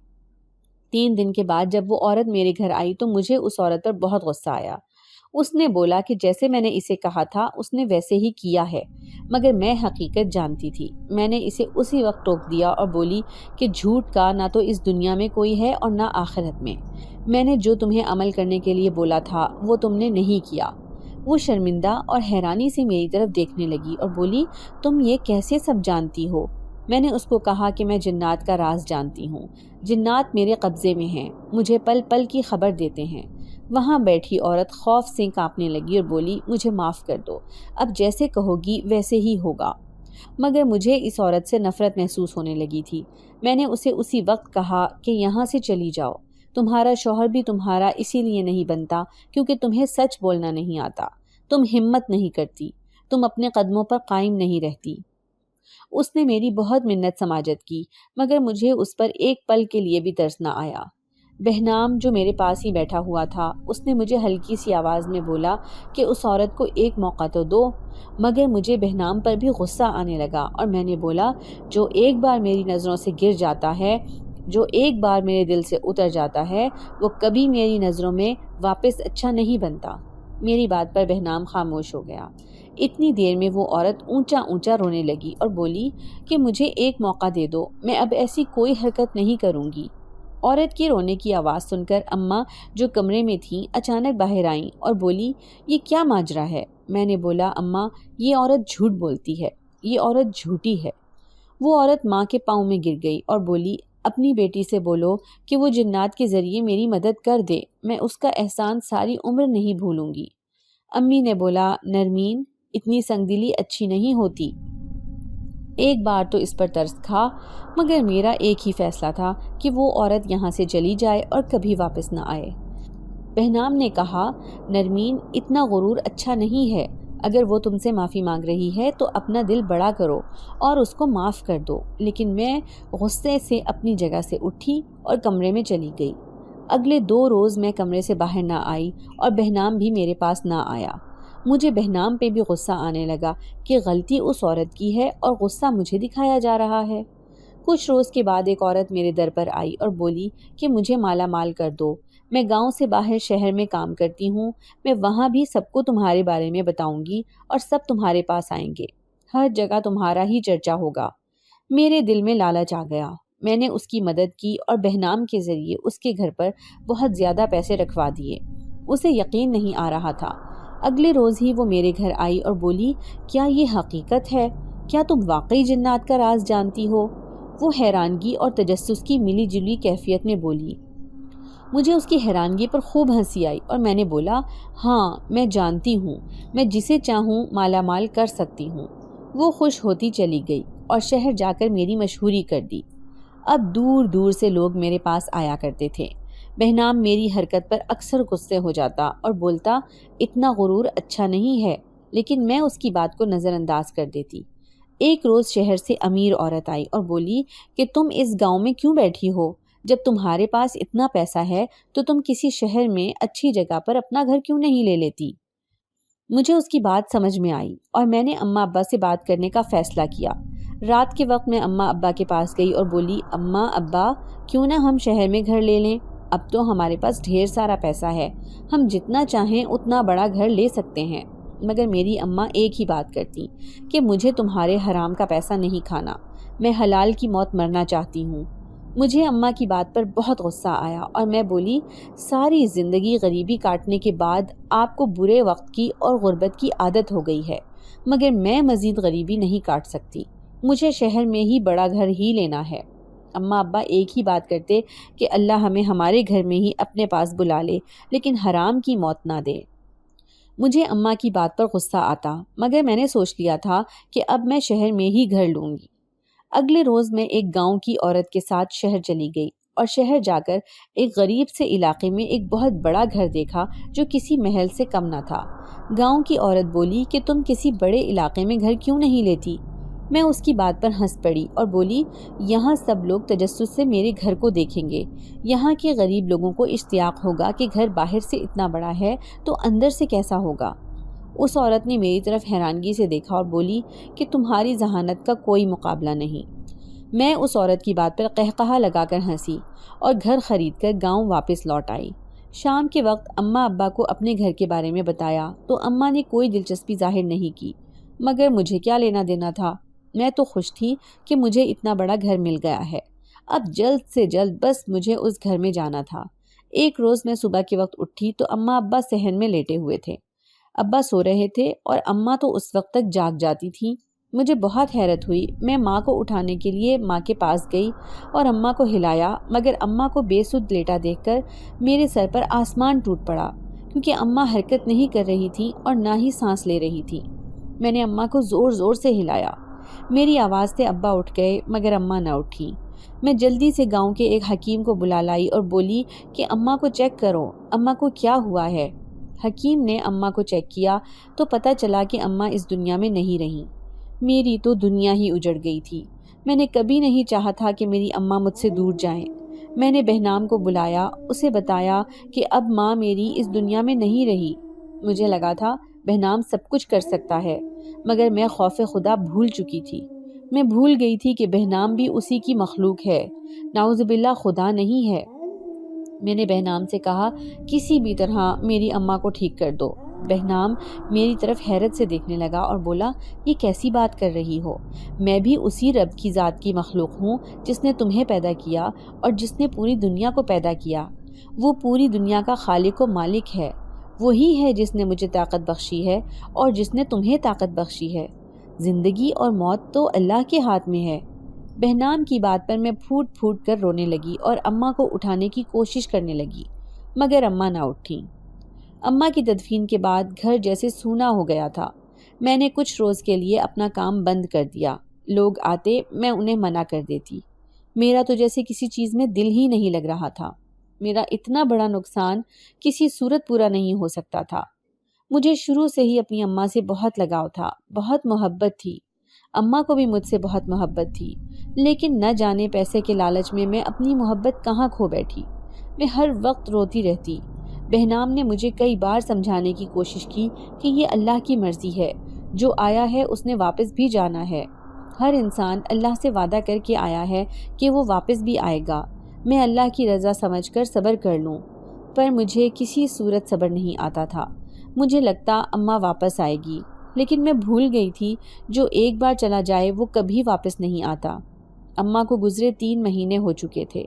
3 دن کے بعد جب وہ عورت میرے گھر آئی تو مجھے اس عورت پر بہت غصہ آیا۔ اس نے بولا کہ جیسے میں نے اسے کہا تھا اس نے ویسے ہی کیا ہے، مگر میں حقیقت جانتی تھی۔ میں نے اسے اسی وقت ٹوک دیا اور بولی کہ جھوٹ کا نہ تو اس دنیا میں کوئی ہے اور نہ آخرت میں نے جو تمہیں عمل کرنے کے لیے بولا تھا وہ تم نے نہیں کیا۔ وہ شرمندہ اور حیرانی سے میری طرف دیکھنے لگی اور بولی، تم یہ کیسے سب جانتی ہو؟ میں نے اس کو کہا کہ میں جنات کا راز جانتی ہوں، جنات میرے قبضے میں ہیں، مجھے پل پل کی خبر دیتے ہیں۔ وہاں بیٹھی عورت خوف سے کانپنے لگی اور بولی، مجھے معاف کر دو، اب جیسے کہو گی ویسے ہی ہوگا۔ مگر مجھے اس عورت سے نفرت محسوس ہونے لگی تھی۔ میں نے اسے اسی وقت کہا کہ یہاں سے چلی جاؤ، تمہارا شوہر بھی تمہارا اسی لیے نہیں بنتا کیونکہ تمہیں سچ بولنا نہیں آتا، تم ہمت نہیں کرتی، تم اپنے قدموں پر قائم نہیں رہتی۔ اس نے میری بہت منت سماجت کی مگر مجھے اس پر ایک پل کے لیے بھی ترس نہ آیا۔ بہنام جو میرے پاس ہی بیٹھا ہوا تھا، اس نے مجھے ہلکی سی آواز میں بولا کہ اس عورت کو ایک موقع تو دو، مگر مجھے بہنام پر بھی غصہ آنے لگا اور میں نے بولا جو ایک بار میری نظروں سے گر جاتا ہے، جو ایک بار میرے دل سے اتر جاتا ہے، وہ کبھی میری نظروں میں واپس اچھا نہیں بنتا۔ میری بات پر بہنام خاموش ہو گیا۔ اتنی دیر میں وہ عورت اونچا اونچا رونے لگی اور بولی کہ مجھے ایک موقع دے دو، میں اب ایسی کوئی حرکت نہیں کروں گی۔ عورت کی رونے کی آواز سن کر اماں جو کمرے میں تھیں اچانک باہر آئیں اور بولی یہ کیا ماجرا ہے؟ میں نے بولا اماں یہ عورت جھوٹ بولتی ہے، یہ عورت جھوٹی ہے۔ وہ عورت ماں کے پاؤں میں گر گئی اور بولی اپنی بیٹی سے بولو کہ وہ جنات کے ذریعے میری مدد کر دے، میں اس کا احسان ساری عمر نہیں بھولوں گی۔ امی نے بولا نرمین اتنی سنگدلی اچھی نہیں ہوتی، ایک بار تو اس پر ترس کھا، مگر میرا ایک ہی فیصلہ تھا کہ وہ عورت یہاں سے چلی جائے اور کبھی واپس نہ آئے۔ بہنام نے کہا نرمین اتنا غرور اچھا نہیں ہے، اگر وہ تم سے معافی مانگ رہی ہے تو اپنا دل بڑا کرو اور اس کو معاف کر دو۔ لیکن میں غصے سے اپنی جگہ سے اٹھی اور کمرے میں چلی گئی۔ اگلے 2 روز میں کمرے سے باہر نہ آئی اور بہنام بھی میرے پاس نہ آیا۔ مجھے بہنام پہ بھی غصہ آنے لگا کہ غلطی اس عورت کی ہے اور غصہ مجھے دکھایا جا رہا ہے۔ کچھ روز کے بعد ایک عورت میرے در پر آئی اور بولی کہ مجھے مالا مال کر دو، میں گاؤں سے باہر شہر میں کام کرتی ہوں، میں وہاں بھی سب کو تمہارے بارے میں بتاؤں گی اور سب تمہارے پاس آئیں گے، ہر جگہ تمہارا ہی چرچا ہوگا۔ میرے دل میں لالچ آ گیا، میں نے اس کی مدد کی اور بہنام کے ذریعے اس کے گھر پر بہت زیادہ پیسے رکھوا دیے۔ اسے یقین نہیں آ رہا تھا۔ اگلے روز ہی وہ میرے گھر آئی اور بولی کیا یہ حقیقت ہے؟ کیا تم واقعی جنات کا راز جانتی ہو؟ وہ حیرانگی اور تجسس کی ملی جلی کیفیت میں بولی۔ مجھے اس کی حیرانگی پر خوب ہنسی آئی اور میں نے بولا ہاں میں جانتی ہوں، میں جسے چاہوں مالا مال کر سکتی ہوں۔ وہ خوش ہوتی چلی گئی اور شہر جا کر میری مشہوری کر دی۔ اب دور دور سے لوگ میرے پاس آیا کرتے تھے۔ بہنام میری حرکت پر اکثر غصے ہو جاتا اور بولتا اتنا غرور اچھا نہیں ہے، لیکن میں اس کی بات کو نظر انداز کر دیتی۔ ایک روز شہر سے امیر عورت آئی اور بولی کہ تم اس گاؤں میں کیوں بیٹھی ہو؟ جب تمہارے پاس اتنا پیسہ ہے تو تم کسی شہر میں اچھی جگہ پر اپنا گھر کیوں نہیں لے لیتی؟ مجھے اس کی بات سمجھ میں آئی اور میں نے اماں ابا سے بات کرنے کا فیصلہ کیا۔ رات کے وقت میں اماں ابا کے پاس گئی اور بولی اماں ابا کیوں نہ ہم شہر میں گھر لے لیں؟ اب تو ہمارے پاس ڈھیر سارا پیسہ ہے، ہم جتنا چاہیں اتنا بڑا گھر لے سکتے ہیں۔ مگر میری اماں ایک ہی بات کرتی کہ مجھے تمہارے حرام کا پیسہ نہیں کھانا، میں حلال کی موت مرنا چاہتی ہوں۔ مجھے اماں کی بات پر بہت غصہ آیا اور میں بولی ساری زندگی غریبی کاٹنے کے بعد آپ کو برے وقت کی اور غربت کی عادت ہو گئی ہے، مگر میں مزید غریبی نہیں کاٹ سکتی، مجھے شہر میں ہی بڑا گھر ہی لینا ہے۔ اماں ابا ایک ہی بات کرتے کہ اللہ ہمیں ہمارے گھر میں ہی اپنے پاس بلا لے لیکن حرام کی موت نہ دے۔ مجھے اماں کی بات پر غصہ آتا، مگر میں نے سوچ لیا تھا کہ اب میں شہر میں ہی گھر لوں گی۔ اگلے روز میں ایک گاؤں کی عورت کے ساتھ شہر چلی گئی اور شہر جا کر ایک غریب سے علاقے میں ایک بہت بڑا گھر دیکھا جو کسی محل سے کم نہ تھا۔ گاؤں کی عورت بولی کہ تم کسی بڑے علاقے میں گھر کیوں نہیں لیتی؟ میں اس کی بات پر ہنس پڑی اور بولی یہاں سب لوگ تجسس سے میرے گھر کو دیکھیں گے، یہاں کے غریب لوگوں کو اشتیاق ہوگا کہ گھر باہر سے اتنا بڑا ہے تو اندر سے کیسا ہوگا۔ اس عورت نے میری طرف حیرانگی سے دیکھا اور بولی کہ تمہاری ذہانت کا کوئی مقابلہ نہیں۔ میں اس عورت کی بات پر قہقہا لگا کر ہنسی اور گھر خرید کر گاؤں واپس لوٹ آئی۔ شام کے وقت اماں ابا کو اپنے گھر کے بارے میں بتایا تو اماں نے کوئی دلچسپی ظاہر نہیں کی، مگر مجھے کیا لینا دینا تھا، میں تو خوش تھی کہ مجھے اتنا بڑا گھر مل گیا ہے، اب جلد سے جلد بس مجھے اس گھر میں جانا تھا۔ ایک روز میں صبح کے وقت اٹھی تو اماں ابا صحن میں لیٹے ہوئے تھے، ابا سو رہے تھے اور اماں تو اس وقت تک جاگ جاتی تھیں۔ مجھے بہت حیرت ہوئی، میں ماں کو اٹھانے کے لیے ماں کے پاس گئی اور اماں کو ہلایا، مگر اماں کو بے سدھ لیٹا دیکھ کر میرے سر پر آسمان ٹوٹ پڑا، کیونکہ اماں حرکت نہیں کر رہی تھی اور نہ ہی سانس لے رہی تھی۔ میں نے اماں کو زور زور سے ہلایا، میری آواز سے ابا اٹھ گئے مگر اماں نہ اٹھی۔ میں جلدی سے گاؤں کے ایک حکیم کو بلا لائی اور بولی کہ اماں کو چیک کرو، اماں کو کیا ہوا ہے۔ حکیم نے اماں کو چیک کیا تو پتہ چلا کہ اماں اس دنیا میں نہیں رہیں۔ میری تو دنیا ہی اجڑ گئی تھی۔ میں نے کبھی نہیں چاہا تھا کہ میری اماں مجھ سے دور جائیں۔ میں نے بہنام کو بلایا، اسے بتایا کہ اب ماں میری اس دنیا میں نہیں رہی۔ مجھے لگا تھا بہنام سب کچھ کر سکتا ہے، مگر میں خوف خدا بھول چکی تھی۔ میں بھول گئی تھی کہ بہنام بھی اسی کی مخلوق ہے، نعوذ باللہ خدا نہیں ہے۔ میں نے بہنام سے کہا کسی بھی طرح میری اماں کو ٹھیک کر دو۔ بہنام میری طرف حیرت سے دیکھنے لگا اور بولا یہ کیسی بات کر رہی ہو؟ میں بھی اسی رب کی ذات کی مخلوق ہوں جس نے تمہیں پیدا کیا اور جس نے پوری دنیا کو پیدا کیا۔ وہ پوری دنیا کا خالق و مالک ہے، وہی ہے جس نے مجھے طاقت بخشی ہے اور جس نے تمہیں طاقت بخشی ہے۔ زندگی اور موت تو اللہ کے ہاتھ میں ہے۔ بہنام کی بات پر میں پھوٹ پھوٹ کر رونے لگی اور اماں کو اٹھانے کی کوشش کرنے لگی، مگر اماں نہ اٹھیں۔ اماں کی تدفین کے بعد گھر جیسے سونا ہو گیا تھا۔ میں نے کچھ روز کے لیے اپنا کام بند کر دیا۔ لوگ آتے میں انہیں منع کر دیتی۔ میرا تو جیسے کسی چیز میں دل ہی نہیں لگ رہا تھا۔ میرا اتنا بڑا نقصان کسی صورت پورا نہیں ہو سکتا تھا۔ مجھے شروع سے ہی اپنی اماں سے بہت لگاؤ تھا، بہت محبت تھی۔ اماں کو بھی مجھ سے بہت محبت تھی، لیکن نہ جانے پیسے کے لالچ میں اپنی محبت کہاں کھو بیٹھی۔ میں ہر وقت روتی رہتی۔ بہنام نے مجھے کئی بار سمجھانے کی کوشش کی کہ یہ اللہ کی مرضی ہے، جو آیا ہے اس نے واپس بھی جانا ہے۔ ہر انسان اللہ سے وعدہ کر کے آیا ہے کہ وہ واپس بھی آئے گا۔ میں اللہ کی رضا سمجھ کر صبر کر لوں، پر مجھے کسی صورت صبر نہیں آتا تھا۔ مجھے لگتا اماں واپس آئے گی، لیکن میں بھول گئی تھی جو ایک بار چلا جائے وہ کبھی واپس نہیں آتا۔ اماں کو گزرے 3 مہینے ہو چکے تھے۔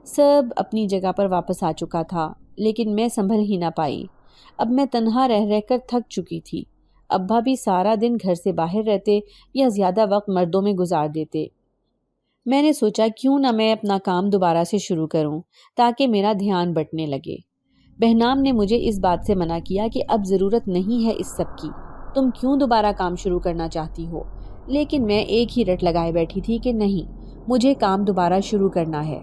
سب اپنی جگہ پر واپس آ چکا تھا، لیکن میں سنبھل ہی نہ پائی۔ اب میں تنہا رہ کر تھک چکی تھی۔ ابا بھی سارا دن گھر سے باہر رہتے یا زیادہ وقت مردوں میں گزار دیتے۔ میں نے سوچا کیوں نہ میں اپنا کام دوبارہ سے شروع کروں تاکہ میرا دھیان بٹنے لگے۔ بہنام نے مجھے اس بات سے منع کیا کہ اب ضرورت نہیں ہے اس سب کی، تم کیوں دوبارہ کام شروع کرنا چاہتی ہو؟ لیکن میں ایک ہی رٹ لگائے بیٹھی تھی کہ نہیں، مجھے کام دوبارہ شروع کرنا ہے۔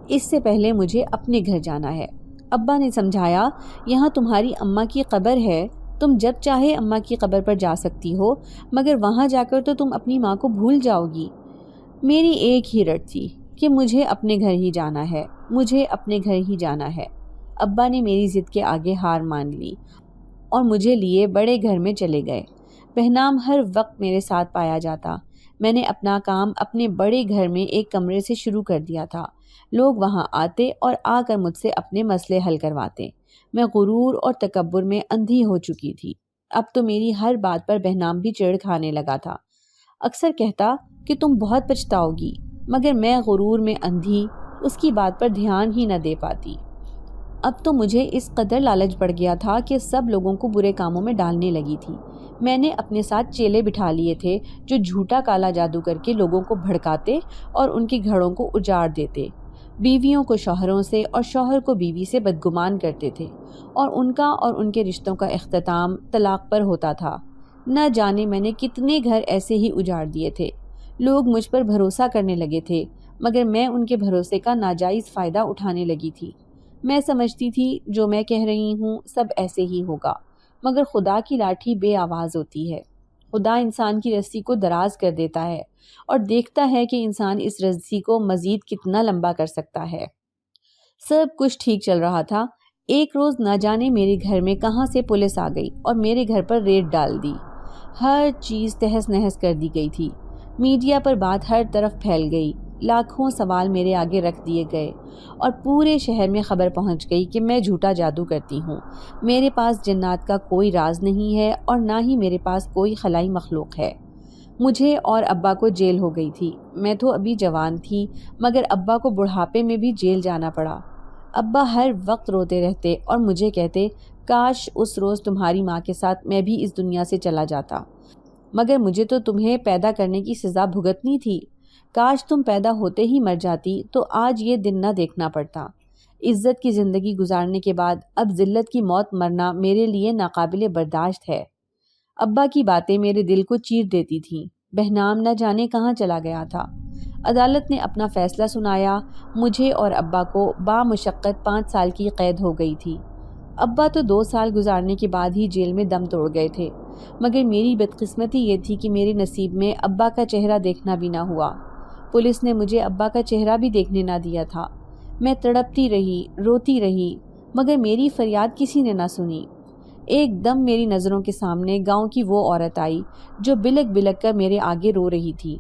اس سے پہلے مجھے اپنے گھر جانا ہے۔ ابا نے سمجھایا یہاں تمہاری اماں کی قبر ہے، تم جب چاہے اماں کی قبر پر جا سکتی ہو، مگر وہاں جا کر تو تم اپنی ماں کو بھول جاؤ گی۔ میری ایک ہی رٹ تھی کہ مجھے اپنے گھر ہی جانا ہے، مجھے اپنے گھر ہی جانا ہے۔ ابا نے میری ضد کے آگے ہار مان لی اور مجھے لیے بڑے گھر میں چلے گئے۔ بہنام ہر وقت میرے ساتھ پایا جاتا۔ میں نے اپنا کام اپنے بڑے گھر میں ایک کمرے سے شروع کر دیا تھا۔ لوگ وہاں آتے اور آ کر مجھ سے اپنے مسئلے حل کرواتے۔ میں غرور اور تکبر میں اندھی ہو چکی تھی۔ اب تو میری ہر بات پر بہنام بھی چڑ کھانے لگا تھا۔ اکثر کہتا کہ تم بہت پچھتاؤ گی، مگر میں غرور میں اندھی اس کی بات پر دھیان ہی نہ دے پاتی۔ اب تو مجھے اس قدر لالچ بڑھ گیا تھا کہ سب لوگوں کو برے کاموں میں ڈالنے لگی تھی۔ میں نے اپنے ساتھ چیلے بٹھا لیے تھے جو جھوٹا کالا جادو کر کے لوگوں کو بھڑکاتے اور ان کے گھروں کو اجاڑ دیتے، بیویوں کو شوہروں سے اور شوہر کو بیوی سے بدگمان کرتے تھے، اور ان کا اور ان کے رشتوں کا اختتام طلاق پر ہوتا تھا۔ نہ جانے میں نے کتنے گھر ایسے ہی اجاڑ دیے تھے۔ لوگ مجھ پر بھروسہ کرنے لگے تھے، مگر میں ان کے بھروسے کا ناجائز فائدہ اٹھانے لگی تھی۔ میں سمجھتی تھی جو میں کہہ رہی ہوں سب ایسے ہی ہوگا، مگر خدا کی لاٹھی بے آواز ہوتی ہے۔ خدا انسان کی رسی کو دراز کر دیتا ہے اور دیکھتا ہے کہ انسان اس رسی کو مزید کتنا لمبا کر سکتا ہے۔ سب کچھ ٹھیک چل رہا تھا۔ ایک روز نہ جانے میرے گھر میں کہاں سے پولیس آ گئی اور میرے گھر پر ریڈ ڈال دی۔ ہر چیز تہس نہس کر دی گئی تھی۔ میڈیا پر بات ہر طرف پھیل گئی، لاکھوں سوال میرے آگے رکھ دیے گئے اور پورے شہر میں خبر پہنچ گئی کہ میں جھوٹا جادو کرتی ہوں۔ میرے پاس جنات کا کوئی راز نہیں ہے اور نہ ہی میرے پاس کوئی خلائی مخلوق ہے۔ مجھے اور ابا کو جیل ہو گئی تھی۔ میں تو ابھی جوان تھی، مگر ابا کو بڑھاپے میں بھی جیل جانا پڑا۔ ابا ہر وقت روتے رہتے اور مجھے کہتے کاش اس روز تمہاری ماں کے ساتھ میں بھی اس دنیا سے چلا جاتا، مگر مجھے تو تمہیں پیدا کرنے کی سزا بھگتنی تھی۔ کاش تم پیدا ہوتے ہی مر جاتی تو آج یہ دن نہ دیکھنا پڑتا۔ عزت کی زندگی گزارنے کے بعد اب ذلت کی موت مرنا میرے لیے ناقابل برداشت ہے۔ ابا کی باتیں میرے دل کو چیر دیتی تھیں۔ بہنام نہ جانے کہاں چلا گیا تھا۔ عدالت نے اپنا فیصلہ سنایا۔ مجھے اور ابا کو بامشقت 5 سال کی قید ہو گئی تھی۔ ابا تو 2 سال گزارنے کے بعد ہی جیل میں دم توڑ گئے تھے، مگر میری بدقسمتی یہ تھی کہ میرے نصیب میں ابا کا چہرہ دیکھنا بھی نہ ہوا۔ پولیس نے مجھے ابا کا چہرہ بھی دیکھنے نہ دیا تھا۔ میں تڑپتی رہی، روتی رہی، مگر میری فریاد کسی نے نہ سنی۔ ایک دم میری نظروں کے سامنے گاؤں کی وہ عورت آئی جو بلک بلک کر میرے آگے رو رہی تھی،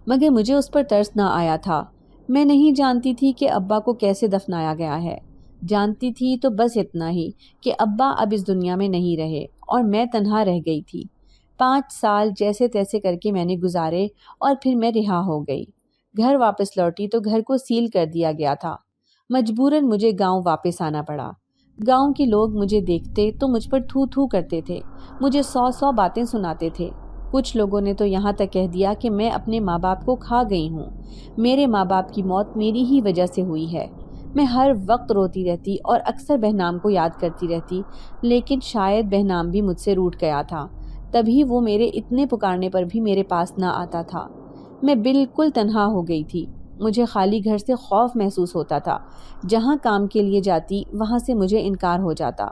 مگر مجھے اس پر ترس نہ آیا تھا۔ میں نہیں جانتی تھی کہ ابا کو کیسے دفنایا گیا ہے۔ جانتی تھی تو بس اتنا ہی کہ ابا اب اس دنیا میں نہیں رہے اور میں تنہا رہ گئی تھی۔ 5 سال جیسے تیسے کر کے میں نے گزارے اور پھر میں رہا ہو گئی۔ گھر واپس لوٹی تو گھر کو سیل کر دیا گیا تھا۔ مجبوراً مجھے گاؤں واپس آنا پڑا۔ گاؤں کے لوگ مجھے دیکھتے تو مجھ پر تھو تھو کرتے تھے، مجھے 100 باتیں سناتے تھے۔ کچھ لوگوں نے تو یہاں تک کہہ دیا کہ میں اپنے ماں باپ کو کھا گئی ہوں، میرے ماں باپ کی موت میری ہی وجہ سے ہوئی ہے۔ میں ہر وقت روتی رہتی اور اکثر بہنام کو یاد کرتی رہتی، لیکن شاید بہنام بھی مجھ سے روٹھ گیا تھا، تبھی وہ میرے اتنے پکارنے پر بھی میرے پاس نہ آتا تھا۔ میں بالکل تنہا ہو گئی تھی۔ مجھے خالی گھر سے خوف محسوس ہوتا تھا۔ جہاں کام کے لیے جاتی وہاں سے مجھے انکار ہو جاتا۔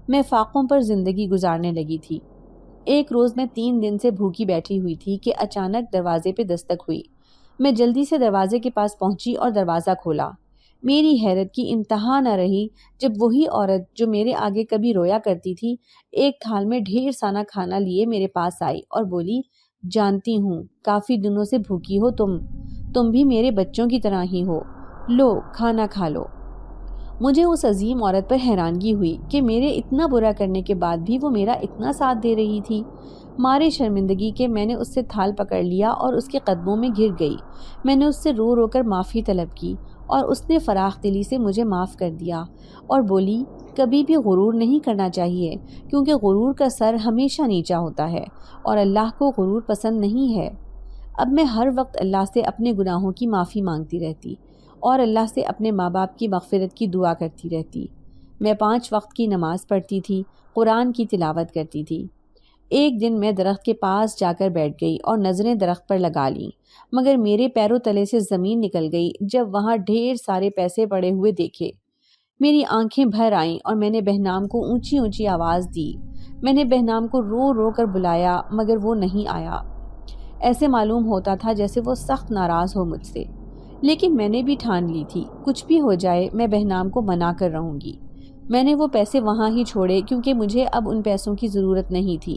میں فاقوں پر زندگی گزارنے لگی تھی۔ ایک روز میں 3 دن سے بھوکی بیٹھی ہوئی تھی کہ اچانک دروازے پہ دستک ہوئی۔ میں جلدی سے دروازے کے پاس پہنچی اور دروازہ کھولا۔ میری حیرت کی انتہا نہ رہی جب وہی عورت جو میرے آگے کبھی رویا کرتی تھی ایک تھال میں ڈھیر سارا کھانا لیے میرے پاس آئی اور بولی، جانتی ہوں کافی دنوں سے بھوکی ہو تم بھی میرے بچوں کی طرح ہی ہو، لو کھانا کھا لو۔ مجھے اس عظیم عورت پر حیرانگی ہوئی کہ میرے اتنا برا کرنے کے بعد بھی وہ میرا اتنا ساتھ دے رہی تھی۔ مارے شرمندگی کے میں نے اس سے تھال پکڑ لیا اور اس کے قدموں میں گر گئی۔ میں نے اس سے رو رو کر معافی طلب کی اور اس نے فراخ دلی سے مجھے معاف کر دیا اور بولی، کبھی بھی غرور نہیں کرنا چاہیے، کیونکہ غرور کا سر ہمیشہ نیچا ہوتا ہے اور اللہ کو غرور پسند نہیں ہے۔ اب میں ہر وقت اللہ سے اپنے گناہوں کی معافی مانگتی رہتی اور اللہ سے اپنے ماں باپ کی مغفرت کی دعا کرتی رہتی۔ میں 5 وقت کی نماز پڑھتی تھی، قرآن کی تلاوت کرتی تھی۔ ایک دن میں درخت کے پاس جا کر بیٹھ گئی اور نظریں درخت پر لگا لیں، مگر میرے پیروں تلے سے زمین نکل گئی جب وہاں ڈھیر سارے پیسے پڑے ہوئے دیکھے۔ میری آنکھیں بھر آئیں اور میں نے بہنام کو اونچی اونچی آواز دی۔ میں نے بہنام کو رو رو کر بلایا مگر وہ نہیں آیا۔ ایسے معلوم ہوتا تھا جیسے وہ سخت ناراض ہو مجھ سے، لیکن میں نے بھی ٹھان لی تھی کچھ بھی ہو جائے میں بہنام کو منا کر رہوں گی۔ میں نے وہ پیسے وہاں ہی چھوڑے کیونکہ مجھے اب ان پیسوں کی ضرورت نہیں تھی۔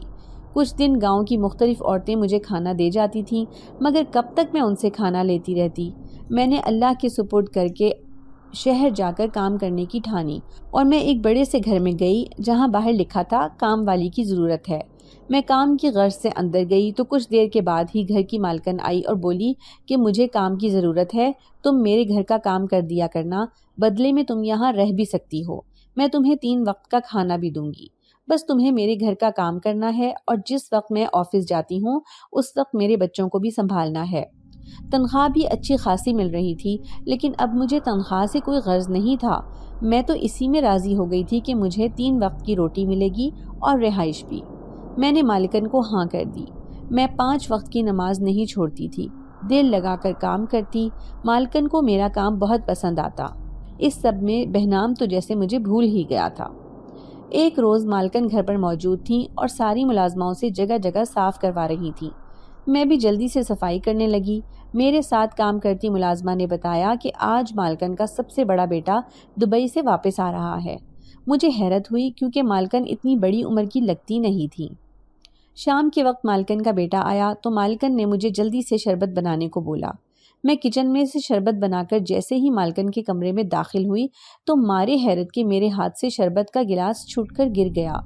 کچھ دن گاؤں کی مختلف عورتیں مجھے کھانا دے جاتی تھیں، مگر کب تک میں ان سے کھانا لیتی رہتی۔ میں نے اللہ کے سپرد کر کے شہر جا کر کام کرنے کی ٹھانی اور میں ایک بڑے سے گھر میں گئی جہاں باہر لکھا تھا کام والی کی ضرورت ہے۔ میں کام کی غرض سے اندر گئی تو کچھ دیر کے بعد ہی گھر کی مالکن آئی اور بولی کہ مجھے کام کی ضرورت ہے، تم میرے گھر کا کام کر دیا کرنا، بدلے میں تم یہاں رہ بھی سکتی ہو، میں تمہیں 3 وقت کا کھانا بھی دوں گی، بس تمہیں میرے گھر کا کام کرنا ہے اور جس وقت میں آفس جاتی ہوں اس وقت میرے بچوں کو بھی سنبھالنا ہے۔ تنخواہ بھی اچھی خاصی مل رہی تھی، لیکن اب مجھے تنخواہ سے کوئی غرض نہیں تھا۔ میں تو اسی میں راضی ہو گئی تھی کہ مجھے 3 وقت کی روٹی ملے گی اور رہائش بھی۔ میں نے مالکن کو ہاں کر دی۔ میں 5 وقت کی نماز نہیں چھوڑتی تھی، دل لگا کر کام کرتی۔ مالکن کو میرا کام بہت پسند آتا۔ اس سب میں بہنام تو جیسے مجھے بھول ہی گیا تھا۔ ایک روز مالکن گھر پر موجود تھیں اور ساری ملازماؤں سے جگہ جگہ صاف کروا رہی تھیں۔ میں بھی جلدی سے صفائی کرنے لگی۔ میرے ساتھ کام کرتی ملازمہ نے بتایا کہ آج مالکن کا سب سے بڑا بیٹا دبئی سے واپس آ رہا ہے۔ مجھے حیرت ہوئی کیونکہ مالکن اتنی بڑی عمر کی لگتی نہیں تھی۔ شام کے وقت مالکن کا بیٹا آیا تو مالکن نے مجھے جلدی سے شربت بنانے کو بولا۔ میں کچن میں سے شربت بنا کر جیسے ہی مالکن کے کمرے میں داخل ہوئی تو مارے حیرت کے میرے ہاتھ سے شربت کا گلاس چھوٹ کر گر گیا۔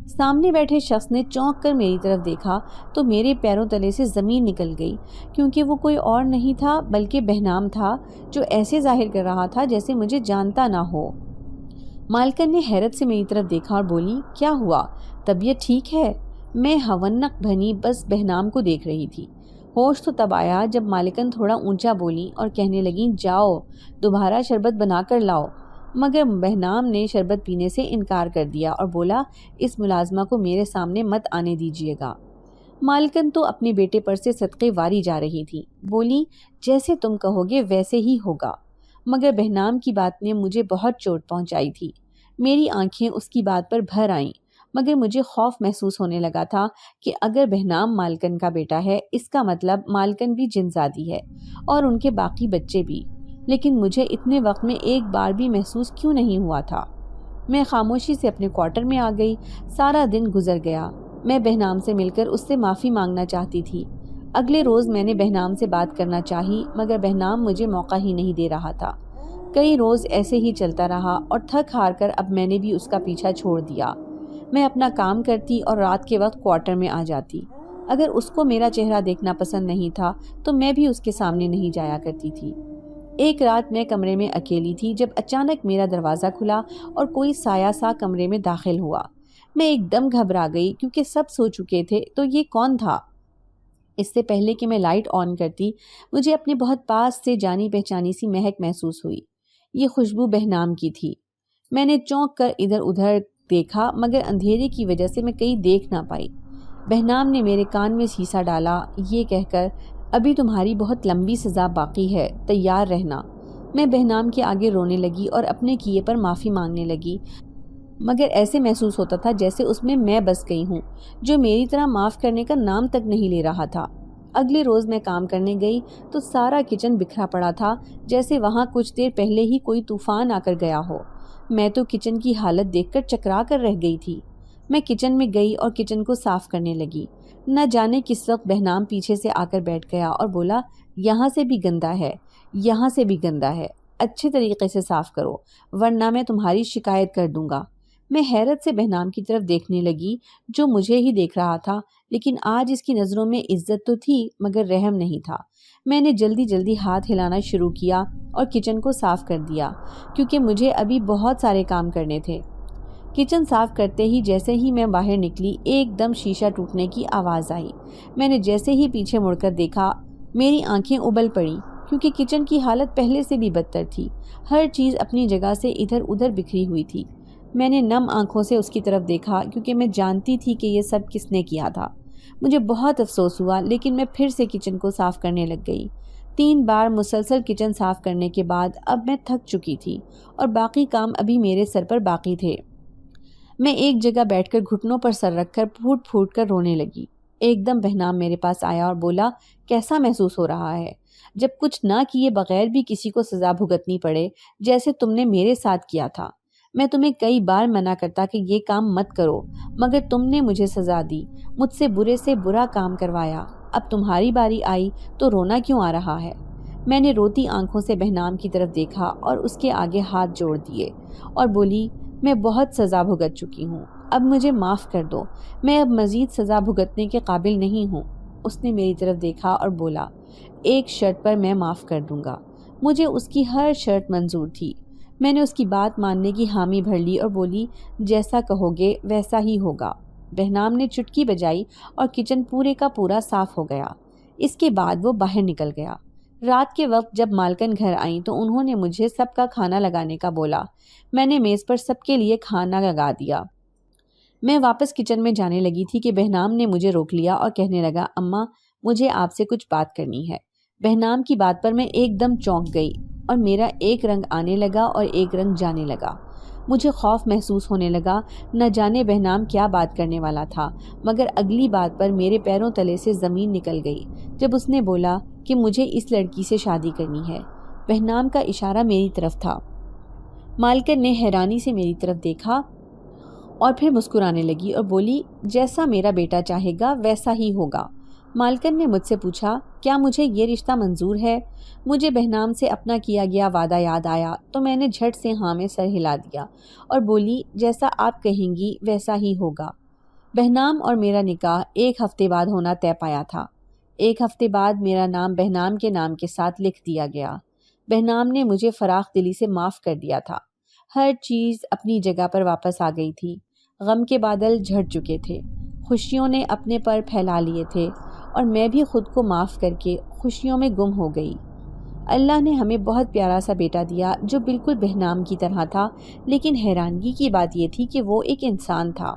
سامنے بیٹھے شخص نے چونک کر میری طرف دیکھا تو میرے پیروں تلے سے زمین نکل گئی، کیونکہ وہ کوئی اور نہیں تھا بلکہ بہنام تھا جو ایسے ظاہر کر رہا تھا جیسے مجھے جانتا نہ ہو۔ مالکن نے حیرت سے میری طرف دیکھا اور بولی، کیا ہوا، طبیعت ٹھیک ہے؟ میں ہونق بھنی بس بہنام کو دیکھ رہی تھی۔ ہوش تو تب آیا جب مالکن تھوڑا اونچا بولی اور کہنے لگیں، جاؤ دوبارہ شربت بنا کر لاؤ، مگر بہنام نے شربت پینے سے انکار کر دیا اور بولا، اس ملازمہ کو میرے سامنے مت آنے دیجیے گا۔ مالکن تو اپنے بیٹے پر سے صدقے واری جا رہی تھی، بولی جیسے تم کہو گے ویسے ہی ہوگا، مگر بہنام کی بات نے مجھے بہت چوٹ پہنچائی تھی۔ میری آنکھیں اس کی بات پر بھر آئیں، مگر مجھے خوف محسوس ہونے لگا تھا کہ اگر بہنام مالکن کا بیٹا ہے اس کا مطلب مالکن بھی جنزادی ہے اور ان کے باقی بچے بھی، لیکن مجھے اتنے وقت میں ایک بار بھی محسوس کیوں نہیں ہوا تھا؟ میں خاموشی سے اپنے کوارٹر میں آ گئی۔ سارا دن گزر گیا۔ میں بہنام سے مل کر اس سے معافی مانگنا چاہتی تھی۔ اگلے روز میں نے بہنام سے بات کرنا چاہی، مگر بہنام مجھے موقع ہی نہیں دے رہا تھا۔ کئی روز ایسے ہی چلتا رہا اور تھک ہار کر اب میں نے بھی اس کا پیچھا چھوڑ دیا۔ میں اپنا کام کرتی اور رات کے وقت کوارٹر میں آ جاتی۔ اگر اس کو میرا چہرہ دیکھنا پسند نہیں تھا تو میں بھی اس کے سامنے نہیں جایا کرتی تھی۔ ایک رات میں کمرے میں اکیلی تھی جب اچانک میرا دروازہ کھلا اور کوئی سایہ سا کمرے میں داخل ہوا۔ میں ایک دم گھبرا گئی کیونکہ سب سو چکے تھے، تو یہ کون تھا؟ اس سے پہلے کہ میں لائٹ آن کرتی مجھے اپنے بہت پاس سے جانی پہچانی سی مہک محسوس ہوئی۔ یہ خوشبو بہنام کی تھی۔ میں نے چونک کر ادھر ادھر دیکھا، مگر اندھیرے کی وجہ سے میں کہیں دیکھ نہ پائی۔ بہنام نے میرے کان میں سیسا ڈالا، یہ کہہ کر ابھی تمہاری بہت لمبی سزا باقی ہے، تیار رہنا۔ میں بہنام کے آگے رونے لگی اور اپنے کیے پر معافی مانگنے لگی، مگر ایسے محسوس ہوتا تھا جیسے اس میں بس گئی ہوں، جو میری طرح معاف کرنے کا نام تک نہیں لے رہا تھا۔ اگلے روز میں کام کرنے گئی تو سارا کچن بکھرا پڑا تھا، جیسے وہاں کچھ دیر پہلے ہی کوئی طوفان آ کر گیا ہو۔ میں تو کچن کی حالت دیکھ کر چکرا کر رہ گئی تھی۔ میں کچن میں گئی اور کچن کو صاف کرنے لگی۔ نہ جانے کس وقت بہنام پیچھے سے آ کر بیٹھ گیا اور بولا، یہاں سے بھی گندا ہے، یہاں سے بھی گندا ہے، اچھے طریقے سے صاف کرو ورنہ میں تمہاری شکایت کر دوں گا۔ میں حیرت سے بہنام کی طرف دیکھنے لگی جو مجھے ہی دیکھ رہا تھا، لیکن آج اس کی نظروں میں عزت تو تھی مگر رحم نہیں تھا۔ میں نے جلدی جلدی ہاتھ ہلانا شروع کیا اور کچن کو صاف کر دیا، کیونکہ مجھے ابھی بہت سارے کام کرنے تھے۔ کچن صاف کرتے ہی جیسے ہی میں باہر نکلی ایک دم شیشہ ٹوٹنے کی آواز آئی۔ میں نے جیسے ہی پیچھے مڑ کر دیکھا میری آنکھیں ابل پڑیں، کیونکہ کچن کی حالت پہلے سے بھی بدتر تھی۔ ہر چیز اپنی جگہ سے ادھر ادھر بکھری ہوئی تھی۔ میں نے نم آنکھوں سے اس کی طرف دیکھا کیونکہ میں جانتی تھی کہ یہ سب کس نے کیا تھا۔ مجھے بہت افسوس ہوا، لیکن میں پھر سے کچن کو صاف کرنے لگ گئی۔ 3 بار مسلسل کچن صاف کرنے کے بعد اب میں تھک چکی تھی اور باقی کام ابھی میرے سر پر باقی تھے۔ میں ایک جگہ بیٹھ کر گھٹنوں پر سر رکھ کر پھوٹ پھوٹ کر رونے لگی۔ ایک دم بہنام میرے پاس آیا اور بولا، کیسا محسوس ہو رہا ہے جب کچھ نہ کیے بغیر بھی کسی کو سزا بھگتنی پڑے جیسے تم نے میرے ساتھ کیا تھا؟ میں تمہیں کئی بار منع کرتا کہ یہ کام مت کرو، مگر تم نے مجھے سزا دی، مجھ سے برے سے برا کام کروایا۔ اب تمہاری باری آئی تو رونا کیوں آ رہا ہے؟ میں نے روتی آنکھوں سے بہنام کی طرف دیکھا اور اس کے آگے ہاتھ جوڑ دیے اور بولی، میں بہت سزا بھگت چکی ہوں، اب مجھے معاف کر دو، میں اب مزید سزا بھگتنے کے قابل نہیں ہوں۔ اس نے میری طرف دیکھا اور بولا، ایک شرط پر میں معاف کر دوں گا۔ مجھے اس کی ہر شرط منظور تھی۔ میں نے اس کی بات ماننے کی حامی بھر لی اور بولی، جیسا کہو گے ویسا ہی ہوگا۔ بہنام نے چٹکی بجائی اور کچن پورے کا پورا صاف ہو گیا۔ اس کے بعد وہ باہر نکل گیا۔ رات کے وقت جب مالکن گھر آئیں تو انہوں نے مجھے سب کا کھانا لگانے کا بولا۔ میں نے میز پر سب کے لیے کھانا لگا دیا۔ میں واپس کچن میں جانے لگی تھی کہ بہنام نے مجھے روک لیا اور کہنے لگا، اماں مجھے آپ سے کچھ بات کرنی ہے۔ بہنام کی بات پر میں ایک دم چونک گئی اور میرا ایک رنگ آنے لگا اور ایک رنگ جانے لگا۔ مجھے خوف محسوس ہونے لگا، نہ جانے بہنام کیا بات کرنے والا تھا، مگر اگلی بات پر میرے پیروں تلے سے زمین نکل گئی جب اس نے بولا کہ مجھے اس لڑکی سے شادی کرنی ہے۔ بہنام کا اشارہ میری طرف تھا۔ مالکن نے حیرانی سے میری طرف دیکھا اور پھر مسکرانے لگی اور بولی، جیسا میرا بیٹا چاہے گا ویسا ہی ہوگا۔ مالکن نے مجھ سے پوچھا، کیا مجھے یہ رشتہ منظور ہے؟ مجھے بہنام سے اپنا کیا گیا وعدہ یاد آیا تو میں نے جھٹ سے ہاں میں سر ہلا دیا اور بولی، جیسا آپ کہیں گی ویسا ہی ہوگا۔ بہنام اور میرا نکاح 1 ہفتے بعد ہونا طے پایا تھا۔ 1 ہفتے بعد میرا نام بہنام کے نام کے ساتھ لکھ دیا گیا۔ بہنام نے مجھے فراخ دلی سے معاف کر دیا تھا۔ ہر چیز اپنی جگہ پر واپس آ گئی تھی۔ غم کے بادل جھڑ چکے تھے، خوشیوں نے اپنے پر پھیلا لیے تھے اور میں بھی خود کو معاف کر کے خوشیوں میں گم ہو گئی۔ اللہ نے ہمیں بہت پیارا سا بیٹا دیا جو بالکل بہنام کی طرح تھا، لیکن حیرانگی کی بات یہ تھی کہ وہ ایک انسان تھا۔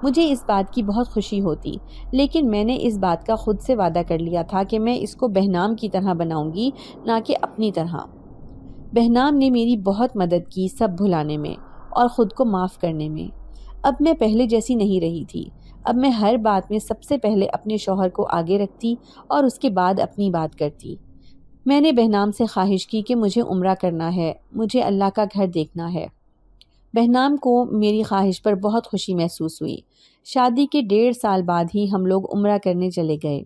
مجھے اس بات کی بہت خوشی ہوتی، لیکن میں نے اس بات کا خود سے وعدہ کر لیا تھا کہ میں اس کو بہنام کی طرح بناؤں گی، نہ کہ اپنی طرح۔ بہنام نے میری بہت مدد کی سب بھلانے میں اور خود کو معاف کرنے میں۔ اب میں پہلے جیسی نہیں رہی تھی۔ اب میں ہر بات میں سب سے پہلے اپنے شوہر کو آگے رکھتی اور اس کے بعد اپنی بات کرتی۔ میں نے بہنام سے خواہش کی کہ مجھے عمرہ کرنا ہے، مجھے اللہ کا گھر دیکھنا ہے۔ بہنام کو میری خواہش پر بہت خوشی محسوس ہوئی۔ شادی کے 1.5 سال بعد ہی ہم لوگ عمرہ کرنے چلے گئے۔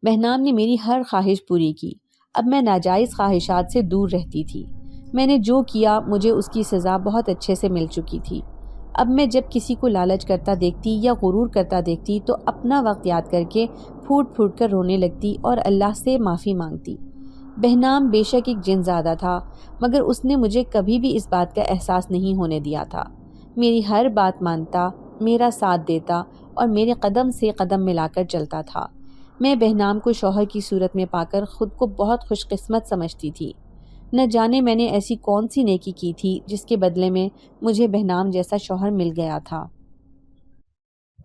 بہنام نے میری ہر خواہش پوری کی۔ اب میں ناجائز خواہشات سے دور رہتی تھی۔ میں نے جو کیا مجھے اس کی سزا بہت اچھے سے مل چکی تھی۔ اب میں جب کسی کو لالچ کرتا دیکھتی یا غرور کرتا دیکھتی تو اپنا وقت یاد کر کے پھوٹ پھوٹ کر رونے لگتی اور اللہ سے معافی مانگتی۔ بہنام بے شک ایک جن زادہ تھا، مگر اس نے مجھے کبھی بھی اس بات کا احساس نہیں ہونے دیا تھا۔ میری ہر بات مانتا، میرا ساتھ دیتا اور میرے قدم سے قدم ملا کر چلتا تھا۔ میں بہنام کو شوہر کی صورت میں پا کر خود کو بہت خوش قسمت سمجھتی تھی۔ نہ جانے میں نے ایسی کون سی نیکی کی تھی جس کے بدلے میں مجھے بہنام جیسا شوہر مل گیا تھا۔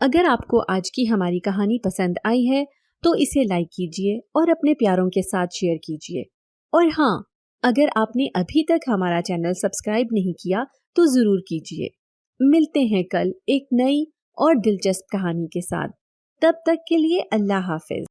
اگر آپ کو آج کی ہماری کہانی پسند آئی ہے تو اسے لائک کیجیے اور اپنے پیاروں کے ساتھ شیئر کیجیے۔ اور ہاں، اگر آپ نے ابھی تک ہمارا چینل سبسکرائب نہیں کیا تو ضرور کیجیے۔ ملتے ہیں کل ایک نئی اور دلچسپ کہانی کے ساتھ۔ تب تک کے لیے اللہ حافظ۔